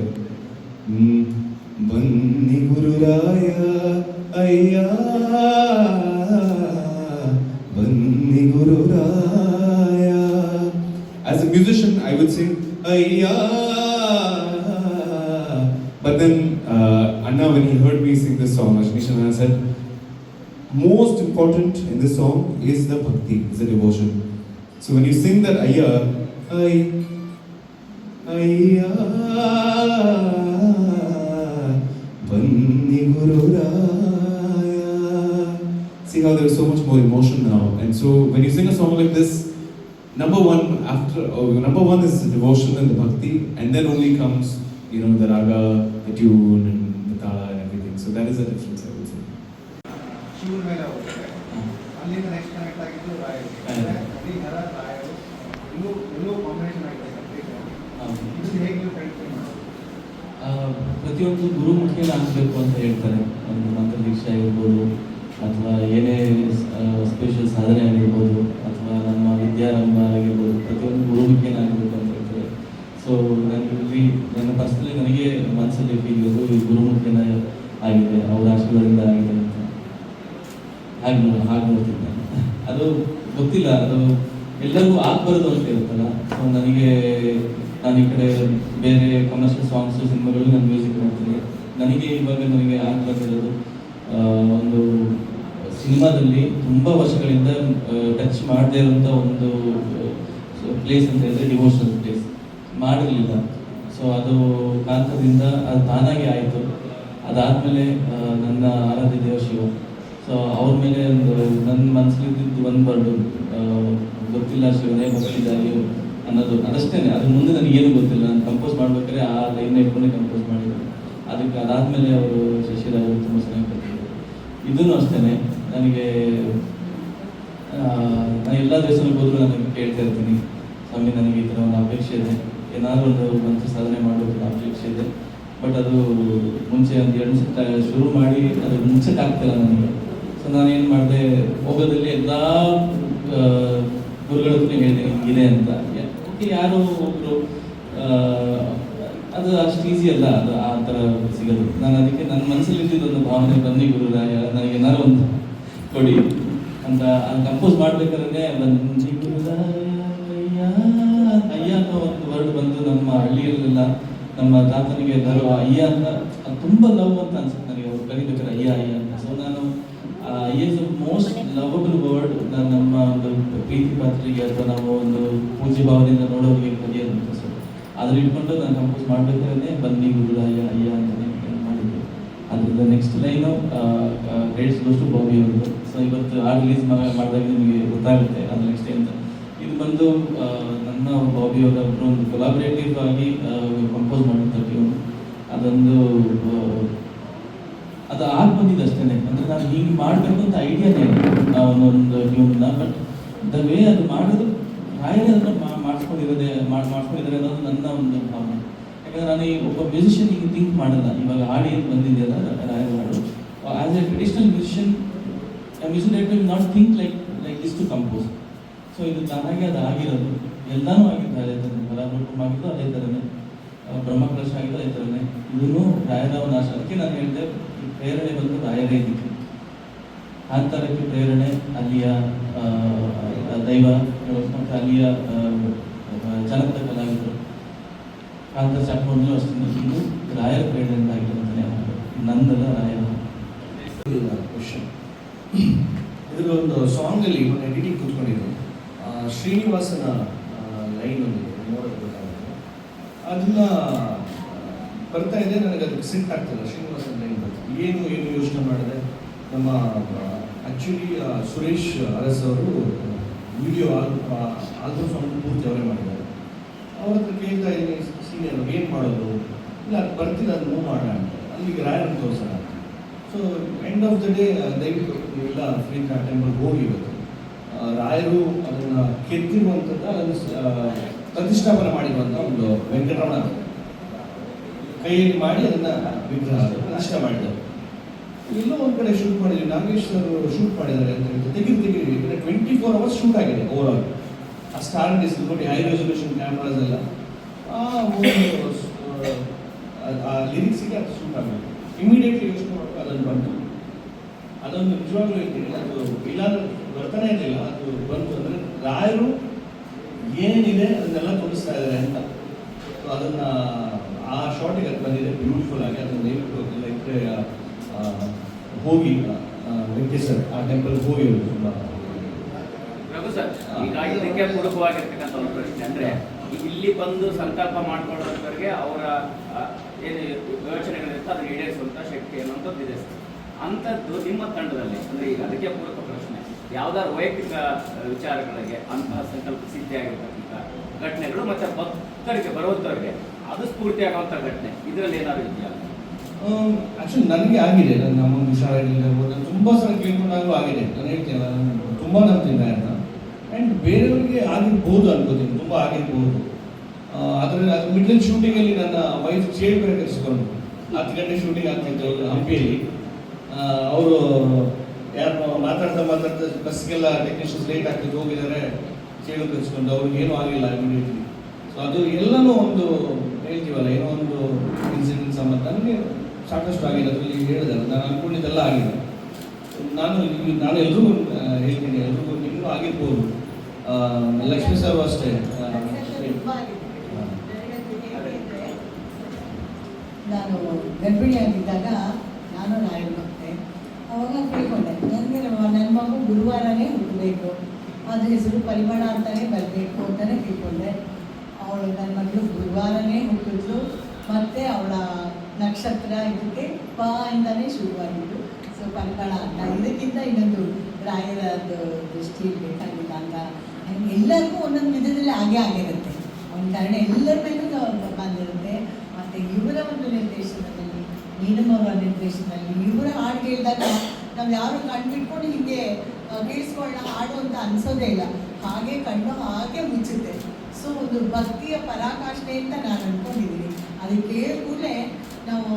Banni Guru Raya Ayya, Banni Guru Raya. As a musician, I would sing Ayya, but then Anna, when he heard me sing this song, Ashnish Anna said, most important in this song is the bhakti, is the devotion. So when you sing that Ayya, Ayya, Banni Guru Raya. See how there is so much more emotion now. And so when you sing a song like this, number one is the devotion and the bhakti, and then only comes, you know, the raga, the tune, and the tala and everything. So that is the difference, I would say. ಶಿವನ ಮೇಲೆ ಹೋಗ್ತಾರೆ, ಅಲ್ಲಿಂದ next connect ಆಗಿದ್ದು ರಾಯರು, ಹರಿಹರ ರಾಯರು, ಎಲ್ಲೂ combination ಆಗಿದೆ complete. ಇದು ಹೇಗೆ ನೀವು ಕಂಟಿನ್ಯೂ ಮಾಡೋದು? ಪ್ರತಿಯೊಂದು ಗುರುಮುಖಿಯನ್ನು ಆಗಬೇಕು ಅಂತ ಹೇಳ್ತಾರೆ. ಒಂದು ಮಂತ್ರ ದೀಕ್ಷೆ ಆಗಿರ್ಬೋದು, ಅಥವಾ ಏನೇ ಸ್ಪೆಷಲ್ ಸಾಧನೆ ಆಗಿರ್ಬೋದು, ಅಥವಾ ನಮ್ಮ ವಿದ್ಯಾರಂಭ ಆಗಿರ್ಬೋದು, ಪ್ರತಿಯೊಂದು ಗುರುಮುಖಿಯನ್ನು ಆಗಬೇಕು ಅಂತ ಹೇಳ್ತಾರೆ. ಸೊ ನನಗೆ ನನ್ನ ಪರ್ಸನಲಿ ನನಗೆ ಮನಸ್ಸಲ್ಲಿ ಫೀಲ್ ಇರೋದು ಈ ಗುರುಮುಖಿನ ಆಗಿದೆ, ಅವರ ಆಶೀರ್ವಾದದಿಂದ ಆಗಿದೆ ಅಂತ ಹಾಗೆ ನೋಡ್ತಿದ್ದೆ. ಅದು ಗೊತ್ತಿಲ್ಲ, ಅದು ಎಲ್ಲರಿಗೂ ಆಗ್ಬಾರ್ದು ಅಂತ ಇರುತ್ತಲ್ಲ. ಸೊ ನಾನು ಈ ಕಡೆ ಬೇರೆ ಕಮರ್ಷಿಯಲ್ ಸಾಂಗ್ಸು ಸಿನಿಮಾಗಳು ನಾನು ಮ್ಯೂಸಿಕ್ ಮಾಡ್ತೀನಿ. ನನಗೆ ಆಗ್ಬಾರ್ದಿರೋದು ಒಂದು ಸಿನಿಮಾದಲ್ಲಿ ತುಂಬ ವರ್ಷಗಳಿಂದ ಟಚ್ ಮಾಡದೇ ಇರೋಂಥ ಒಂದು ಪ್ಲೇಸ್ ಅಂತ ಹೇಳಿದ್ರೆ ಡಿವೋಷನಲ್ ಪ್ಲೇಸ್ ಮಾಡಿರಲಿಲ್ಲ. ಸೊ ಅದು ಕಾಂತದಿಂದ ಅದು ತಾನಾಗಿ ಆಯಿತು. ಅದಾದಮೇಲೆ ನನ್ನ ಆರಾಧ್ಯ ದೇವ ಶಿವ, ಸೊ ಅವ್ರ ಮೇಲೆ ಒಂದು ನನ್ನ ಮನಸ್ಸಲ್ಲಿದ್ದು ಒಂದು ಬರ್ಡು ಗೊತ್ತಿಲ್ಲ ಶಿವನೇ ಭಕ್ತಿದಾಗಿ ಅನ್ನೋದು, ಅದಷ್ಟೇ. ಅದ್ರ ಮುಂದೆ ನನಗೇನು ಗೊತ್ತಿಲ್ಲ. ನಾನು ಕಂಪೋಸ್ ಮಾಡ್ಬೇಕಾದ್ರೆ ಆ ಲೈನ್ ಇಟ್ಕೊಂಡೆ ಕಂಪೋಸ್ ಮಾಡಿದ್ರು. ಅದಾದಮೇಲೆ ಅವರು ಶಶಿರಾವ್ ಅವರು ತುಂಬ ಚೆನ್ನಾಗಿ ಬರ್ತಿದ್ರು. ಇದೂ ಅಷ್ಟೇ. ನನಗೆ ನಾನು ಎಲ್ಲ ದೇವಸ್ಥಾನಕ್ಕೆ ಹೋದ್ರು ನನಗೆ ಕೇಳ್ತಾ ಇರ್ತೀನಿ, ಸ್ವಾಮಿ ನನಗೆ ಈ ಥರ ಒಂದು ಅಪೇಕ್ಷೆ ಇದೆ, ಏನಾದರೂ ಒಂದು ಮಂತ್ರ ಸಾಧನೆ ಮಾಡಬೇಕು ಅಪೇಕ್ಷೆ ಇದೆ. ಬಟ್ ಅದು ಮುಂಚೆ ಒಂದು 2 ಸಲ ಶುರು ಮಾಡಿ ಅದು ಮುಚ್ಚಕ್ಕಾಗ್ತಿಲ್ಲ ನನಗೆ. ಸೊ ನಾನೇನು ಮಾಡಿದೆ, ಹೋಗೋದಲ್ಲಿ ಎಲ್ಲ ಗುರುಗಳ ಹತ್ರ ಹೇಳಿದೆ ಹಿಂಗಿದೆ ಅಂತ. ಓಕೆ, ಯಾರೋ ಒಬ್ಬರು ಅದು ಅಷ್ಟು ಈಸಿ ಅಲ್ಲ, ಅದು ಆ ಥರ ಸಿಗೋದು. ನಾನು ಅದಕ್ಕೆ ನನ್ನ ಮನಸ್ಸಲ್ಲಿ ಇದ್ದಿದ್ದೊಂದು ಭಾವನೆ, ಬನ್ನಿ ಗುರುರಾಯ ನನಗೆ ಏನಾದ್ರು ಒಂದು ಕೊಡಿ ಅಂತ. ಅದು ಕಂಪೋಸ್ ಮಾಡ್ಬೇಕಾದ್ರೆ ಬನ್ನಿ ಗುರುರಾಯ ಅಯ್ಯ ಅನ್ನೋ ಒಂದು ವರ್ಡ್ ಬಂದು ನಮ್ಮ ಹಳ್ಳಿಯಲ್ಲೆಲ್ಲ ನಮ್ಮ ತಾತನಿಗೆ ಎಲ್ಲರೂ ಅಯ್ಯ ಅಂತ ಅದು ತುಂಬ ಲವ್ ಅಂತ ಅನ್ಸುತ್ತೆ ನನಗೆ, ಅವ್ರು ಕರಿಬೇಕಾರೆ ಅಯ್ಯ ಅಯ್ಯ ಅಂತ. ಸೊ ನಾನು ಅಯ್ಯ is the most lovable word. ನಾನು ನಮ್ಮ ಒಂದು ಪ್ರೀತಿ ಪಾತ್ರಿಗೆ ಅಥವಾ ನಾವು ಒಂದು ಪೂಜ್ಯ ಭಾವನೆಯಿಂದ ನೋಡೋರಿಗೆ ಕಲಿಯೋದು ಅಂತ. ಸೊ ಅದ್ರ ಇಟ್ಕೊಂಡು ನಾನು ಕಂಪೋಸ್ ಮಾಡ್ಬೇಕಾದ್ರೆ ಬನ್ನಿ ಗುರುರಾಯ ಅಯ್ಯ ಅಂತಲೇ ಮಾಡಿದ್ದೆ. ಅದ್ರದ್ದು next line credits goes to Bobby ಅವ್ರದ್ದು. ಸೊ ಇವತ್ತು ಆ ರಿಲೀಸ್ ಮಾಡಿದಾಗ ನಿಮಗೆ ಗೊತ್ತಾಗುತ್ತೆ ಅದು ನೆಕ್ಸ್ಟ್ ಅಂತ. ಇದು ಬಂದು ನನ್ನ ಬಾಬಿ ಅವರ ಒಂದು ಕೊಲಾಬ್ರೇಟಿವ್ ಆಗಿ ಕಂಪೋಸ್ ಮಾಡಿದ ಟ್ಯೂನ್. ಅದೊಂದು ಅದು ಆಗಿ ಬಂದಿದ್ದು ಅಷ್ಟೇ. ಅಂದರೆ ನಾನು ಹೀಗೆ ಮಾಡಬೇಕು ಅಂತ ಐಡಿಯಾನೇ ಒಂದೊಂದು ಟ್ಯೂನ್ನ. ಬಟ್ ದ ವೇ ಅದು ಮಾಡೋದು ರಾಯರೇ ಅದನ್ನು ಮಾಡ್ಕೊಂಡಿದ್ದಾರೆ ಅನ್ನೋದು ನನ್ನ ಒಂದು ಭಾವನೆ. ಯಾಕಂದರೆ ನಾನು ಈ ಒಬ್ಬ ಮ್ಯೂಸಿಷಿಯನ್ ಈಗ ಥಿಂಕ್ ಮಾಡಲ್ಲ. ಇವಾಗ ಹಾಡು ಏನು ಬಂದಿದೆಯಲ್ಲ ರಾಯರ ಹಾಡು, as a traditional musician will not think like this to compose. So ಇದು ತಾನಾಗಿ ಅದು ಆಗಿರೋದು, ಎಲ್ಲನೂ ಆಗಿದ್ದು ಅದೇ ಥರನೇ. ಬಲಾರೂಪಮ್ ಆಗಿದ್ದು ಅದೇ ಥರನೇ, ಬ್ರಹ್ಮಕಲಶ ಆಗಿದ್ದು ಅದೇ ಥರನೇ. ಇದನ್ನು ರಾಯರ ಒಂದು ಆಶೆ. ಅದಕ್ಕೆ ನಾನು ಹೇಳಿದೆ, ಈ ಪ್ರೇರಣೆ ಬಂದು ರಾಯರೇ ಇದಕ್ಕೆ. ಕಾಂತಾರಕ್ಕೆ ಪ್ರೇರಣೆ ಅಲ್ಲಿಯ ದೈವ ಮತ್ತು ಅಲ್ಲಿಯ ಜನಪದ ಕಲಾವಿದರು. ಕಾಂತಾರ ಚಾಪುರಲ್ಲೂ ಅಷ್ಟೇ, ಇದು ರಾಯರ ಪ್ರೇರಣೆಯಿಂದ ಆಗಿರೋಂತಾನೆ ನಂದಲ್ಲ ರಾಯರ. ಕ್ವಶನ್ ಇದರ ಒಂದು ಸಾಂಗಲ್ಲಿ ಒಂದು ಎಡಿಟಿಂಗ್ ಕೂತ್ಕೊಂಡಿದ್ದು ಶ್ರೀನಿವಾಸನ ಲೈನ್ ಒಂದಿದೆ, ನೋಡೋದು ಗೊತ್ತಾಗುತ್ತೆ. ಅದನ್ನ ಬರ್ತಾ ಇದೆ, ನನಗೆ ಅದಕ್ಕೆ ಸಿಂಕ್ ಆಗ್ತಿಲ್ಲ. ಶ್ರೀನಿವಾಸನ ಲೈನ್ ಬರ್ತಾರೆ, ಏನು ಯೋಚನೆ ಮಾಡಿದೆ. ನಮ್ಮ ಆ್ಯಕ್ಚುಲಿ ಸುರೇಶ್ ಅರಸ್ ಅವರು ವಿಡಿಯೋ ಆಲ್ಬಮ್ ಸಾಂಗ್ ಪೂರ್ತಿ ಅವರೇ ಮಾಡಿದ್ದಾರೆ. ಅವ್ರ ಹತ್ರ ಕೇಳ್ತಾ ಇದ್ದೀನಿ, ಸೀನಿಯರ್ ಏನು ಮಾಡೋದು, ಇಲ್ಲ ಅದು ಬರ್ತಿಲ್ಲ, ಅದು ಮೂವ್ ಮಾಡೋಣ ಅಂತ. ಅಲ್ಲಿಗೆ ರಾಯರನ್ನು ತೋರಿಸೋಣ. So end of the day ದಯವಿಟ್ಟು ನೀವೆಲ್ಲ ಫ್ರೀ ಟೈಮಲ್ಲಿ ಹೋಗಿರೋದು. ರಾಯರು ಅದನ್ನು ಕೆತ್ತಿರುವಂಥದ್ದು, ಅದನ್ನು ಪ್ರತಿಷ್ಠಾಪನೆ ಮಾಡಿರುವಂಥ ಒಂದು ವೆಂಕಟರಮಣ ಕೈಯಲ್ಲಿ ಮಾಡಿ ಅದನ್ನು ವಿಗ್ರಹ ಪ್ರತಿಷ್ಠೆ ಮಾಡಿದರು. ಎಲ್ಲೋ ಒಂದು ಕಡೆ ಶೂಟ್ ಮಾಡಿದ್ವಿ, ನಾಗೇಶ್ ಸರ್ ಶೂಟ್ ಮಾಡಿದ್ದಾರೆ ಅಂತ ಹೇಳ್ತಾರೆ. ತೆಗಿರಿ 24 hours ಶೂಟ್ ಆಗಿದೆ ಓವರ್ ಆಲ್. ಆ ಸ್ಟಾರ್ ಡಿಸ್ಕ್ ನೋಡಿ, ಹೈ ರೆಸೊಲ್ಯೂಷನ್ ಕ್ಯಾಮ್ರಾಸ್ ಎಲ್ಲ ಆ ಲಿರಿಕ್ಸಿಗೆ ಅದು ಶೂಟ್ ಆಗಬೇಕು. ಇಮಿಡಿಯೇಟ್ಲಿ ಯೋಚನೆ ಮಾಡುವಾಗ ಅದನ್ನು ಬಂತು. ಅದೊಂದು ನಿಜವಾಗ್ಲೂ ಹೇಳ್ತೀನಿ, ಅದು ಇಲ್ಲಾಂದ್ರೆ ಬರ್ತಾನೆ ಇರಲಿಲ್ಲ. ಅದು ಬಂತು ಅಂದರೆ ರಾಯರು ಏನೇನಿದೆ ಅದನ್ನೆಲ್ಲ ತೋರಿಸ್ತಾ ಇದ್ದಾರೆ ಅಂತ. ಸೊ ಅದನ್ನು ಆ ಶಾರ್ಟಿಗೆ ಅದು ಬಂದಿದೆ ಬ್ಯೂಟಿಫುಲ್ ಆಗಿ. ಅದನ್ನು ದಯವಿಟ್ಟು ಲೈಕ್ ಹೋಗಿ ವೆಂಕಟೇಶ್ವರ ಆ ಟೆಂಪಲ್ ಹೋಗಿ ತುಂಬ. ರಘು ಸರ್, ಈಗ ಇದಕ್ಕೆ ಪೂರಕವಾಗಿರ್ತಕ್ಕಂಥ ಒಂದು ಪ್ರಶ್ನೆ ಅಂದರೆ, ಇಲ್ಲಿ ಬಂದು ಸಂಕಲ್ಪ ಮಾಡ್ಕೊಳ್ಳೋದ್ರಿಗೆ ಅವರ ಏನು ಯೋಚನೆಗಳಿರುತ್ತೆ ಅದನ್ನು ಈಡೇರಿಸುವಂಥ ಶಕ್ತಿ ಅನ್ನೋಂಥದ್ದು ಇದೆ ಸರ್. ಅಂಥದ್ದು ನಿಮ್ಮ ತಂಡದಲ್ಲಿ ಅಂದರೆ ಈಗ ಅದಕ್ಕೆ ಪೂರಕ ಪ್ರಶ್ನೆ, ಯಾವ್ದಾದ್ರು ವೈಯಕ್ತಿಕ ವಿಚಾರಗಳಿಗೆ ಅಂತಹ ಸಂಕಲ್ಪ ಸಿದ್ಧಿಯಾಗಿರ್ತಕ್ಕಂಥ ಘಟನೆಗಳು ಮತ್ತು ಭಕ್ತರಿಗೆ ಬರುವಂಥವ್ರಿಗೆ ಅದು ಸ್ಫೂರ್ತಿಯಾಗುವಂಥ ಘಟನೆ ಇದರಲ್ಲಿ ಏನಾದರೂ ಇದೆಯಾ? ಆ್ಯಕ್ಚುಲಿ ನನಗೆ ಆಗಿದೆ. ನನ್ನ ಒಂದು ವಿಚಾರ ಇರ್ಬೋದು, ತುಂಬ ಸಲ ಕೇಳ್ಕೊಂಡಾಗಲೂ ಆಗಿದೆ. ನಾನು ಹೇಳ್ತೀನಿ, ನಾನು ತುಂಬ ನಂಬ್ತೀನಿ ಅಂತ. ಆ್ಯಂಡ್ ಬೇರೆಯವರಿಗೆ ಆಗಿರ್ಬೋದು ಅನ್ಕೋತೀನಿ, ತುಂಬ ಆಗಿರ್ಬೋದು. ಅದರಲ್ಲಿ ಅದು ಮಿಡ್ಲ್ ಶೂಟಿಂಗಲ್ಲಿ ನನ್ನ ವೈಫ್ ಚೇರ್ ಬೇರೆ ಕರೆಸ್ಕೊಂಡು 10 ಗಂಟೆ ಶೂಟಿಂಗ್ ಆಗ್ತಿತ್ತು ಹಂಪಿಯಲ್ಲಿ. ಅವರು ಯಾರು ಮಾತಾಡ್ತಾ ಬಸ್ಗೆಲ್ಲ ಟೆಕ್ನಿಷಿಯನ್ಸ್ ಲೇಟ್ ಆಗ್ತಿದ್ದು ಹೋಗಿದ್ದಾರೆ, ಚೇಳು ಕರೆಸ್ಕೊಂಡು ಅವ್ರಿಗೆ ಏನೂ ಆಗಿಲ್ಲ ಇಮಿಡಿಯೇಟ್ಲಿ. ಸೊ ಅದು ಎಲ್ಲನೂ ಒಂದು ಹೇಳ್ತೀವಲ್ಲ, ಏನೋ ಒಂದು ಇನ್ಸಿಡೆಂಟ್ ಸಂಬಂಧ ನನಗೆ ಸಾಕಷ್ಟು ಆಗಿದೆ. ಅದರಲ್ಲಿ ಹೇಳಿದ್ದಾರೆ, ನಾನು ಅಂದ್ಕೊಂಡಿದ್ದೆಲ್ಲ ಆಗಿದೆ. ನಾನು ಎಲ್ರಿಗೂ ಹೇಳ್ತೀನಿ, ಎಲ್ರಿಗೂ ನಿಮಗೂ ಆಗಿರ್ಬೋದು. ಲಕ್ಷ್ಮೀ ಸರ್ ಅಷ್ಟೇ. ನಾನು ಗರ್ಭಿಣಿಯಾಗಿದ್ದಾಗ ನಾನು ರಾಯರ ಭಕ್ತೆ. ಅವಾಗ ಕೇಳ್ಕೊಂಡೆ, ನನ್ನ ಮಗು ಗುರುವಾರನೇ ಹುಟ್ಟಬೇಕು, ಅದು ಹೆಸರು ಪರಿಮಳ ಅಂತಲೇ ಬರಬೇಕು ಅಂತಲೇ ಕೇಳ್ಕೊಂಡೆ. ಅವಳು ನನ್ನ ಮಗಳು ಗುರುವಾರನೇ ಹುಟ್ಟಿದ್ಲು, ಮತ್ತು ಅವಳ ನಕ್ಷತ್ರ ಇದಕ್ಕೆ ಪ ಇಂದನೇ ಶುರುವಾಗಿದ್ದು. ಸೊ ಪರಿಮಳ ಅಂತ, ಇದಕ್ಕಿಂತ ಇನ್ನೊಂದು ರಾಯರದ್ದು ದೃಷ್ಟಿ ಇರಬೇಕಾಗಿಲ್ಲ ಅಂತ. ಎಲ್ಲರಿಗೂ ಒಂದೊಂದು ವಿಧದಲ್ಲಿ ಆಗಿರುತ್ತೆ, ಅವನ ಕಾರಣ ಎಲ್ಲರ ಮೇಲೂ ಬಂದಿರುತ್ತೆ. ಮತ್ತು ಇವರ ಒಂದು ನಿರ್ದೇಶನದಲ್ಲಿ, ನೀನಮ್ಮವರ ನಿರ್ದೇಶನದಲ್ಲಿ ಇವರ ಹಾಡು ಕೇಳಿದಾಗ ನಾವು ಯಾರು ಕಂಡುಬಿಟ್ಕೊಂಡು ಹೀಗೆ ಕೇಳಿಸ್ಕೊಳ್ಳೋಣ ಹಾಡು ಅಂತ ಅನಿಸೋದೇ ಇಲ್ಲ. ಹಾಗೆ ಕಣ್ಣು ಹಾಗೆ ಮುಚ್ಚುತ್ತೆ. ಸೊ ಒಂದು ಭಕ್ತಿಯ ಪರಾಕಾಷ್ಠೆ ಅಂತ ನಾನು ಅಂದ್ಕೊಂಡಿದ್ದೀನಿ. ಅದಕ್ಕೆ ಕೇಳಿದ ಕೂಡಲೇ ನಾವು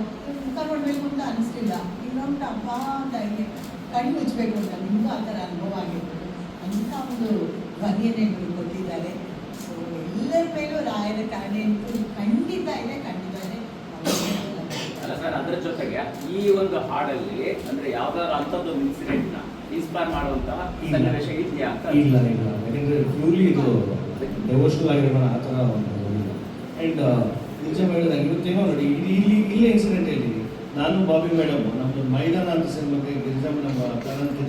ಮುಖ ನೋಡಬೇಕು ಅಂತ ಅನಿಸ್ಲಿಲ್ಲ, ಇನ್ನೊಂದು ಹಬ್ಬ ಅಂತ ಹೀಗೆ ಕಣ್ಣು ಮುಚ್ಚಬೇಕು ಅಂತ. ನಿಮಗೂ ಆ ಥರ ಅನುಭವ ಆಗಿರ್ಬೋದು. ಅಂಥ ಒಂದು ಧ್ವನಿಯನ್ನೇ ಕೊಟ್ಟಿದ್ದಾರೆ. ಸೊ ಎಲ್ಲರ ಮೇಲೂ ರಾಯರ ಕಾರಣ ಅಂತೂ ಖಂಡಿತ ಇದೆ, ಖಂಡಿತ ಇದೆ. ಅಲ್ಲ ಸರ್, ಅದರ ಜೊತೆಗೆ ಈ ಒಂದು ಹಾಡಲ್ಲಿ ಅಂದರೆ ಯಾವ್ದಾದ್ರು ಅಂಥದ್ದೊಂದು ಇನ್ಸಿಡೆಂಟ್ನ ಇನ್ಸ್ಪೈರ್ ಮಾಡುವಂತಹ ಸನ್ನಿವೇಶ ಇದೆಯಾ ಅಂತ? ಇಲ್ಲ, ಯಾಕೆಂದರೆ ಪ್ಯೂರ್ಲಿ ಇದು ಡೆವೋಷನಲ್ ಆಗಿರೋಣ ಆ ಥರ ಒಂದು. ಆ್ಯಂಡ್ ನಿಜ ಹೇಳಿದಾಗ ಇವತ್ತೇನೋ ನೋಡಿ, ಇಲ್ಲೇ ಇನ್ಸಿಡೆಂಟ್ ಹೇಳಿದ್ವಿ. ನಾನು ಬಾಬಿ ಮೇಡಮ್ ನಮ್ಮದು ಮೈದಾನ ಅಂತ ಸಿನಿಮಾಗೆ ಗಿರಿಜಮ್ಮ ನಮ್ಮ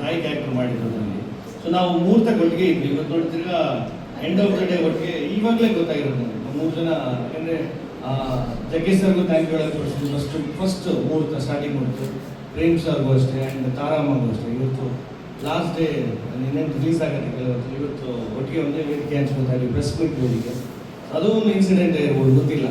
ತಾಯಿ ಕ್ಯಾರೆಕ್ಟರ್ ಮಾಡಿದ್ರು ಅದರಲ್ಲಿ. ಸೊ ನಾವು 3 ತಕ್ಕ ಒಟ್ಟಿಗೆ ಇದ್ವಿ. ಇವತ್ತು ನೋಡ್ತಿರ್ಗ ಎಂಡ್ ಆಫ್ ದ ಡೇ ಒಟ್ಟಿಗೆ ಇವಾಗಲೇ ಗೊತ್ತಾಗಿರೋದು ನನಗೆ 3 ಜನ. ಯಾಕೆಂದರೆ ಜಗ್ಗೇಶ್ ಸರ್ಗೂ ಥ್ಯಾಂಕ್ ಯು ಹೇಳೋಕ್ಕೆ ಫಸ್ಟ್ ಮುಹೂರ್ತ ಸ್ಟಾರ್ಟಿಂಗ್ ಮುಹೂರ್ತ, ಪ್ರೇಮ್ ಸರ್ಗೂ ಅಷ್ಟೇ, ಆ್ಯಂಡ್ ತಾರಾಮಗೂ ಅಷ್ಟೇ. ಇವತ್ತು ಲಾಸ್ಟ್ ಡೇ ಇನ್ನೇನು ರಿಲೀಸ್ ಆಗುತ್ತೆ ಇವತ್ತು ಒಟ್ಟಿಗೆ ಒಂದೇ ವೇದಿಕೆ ಹಂಚ್ಕೊತಾ ಇದ್ವಿ, ಪ್ರೆಸ್ ಮೀಟ್ ವೇದಿಕೆ. ಅದು ಒಂದು ಇನ್ಸಿಡೆಂಟ್ ಇರ್ಬೋದು, ಗೊತ್ತಿಲ್ಲ.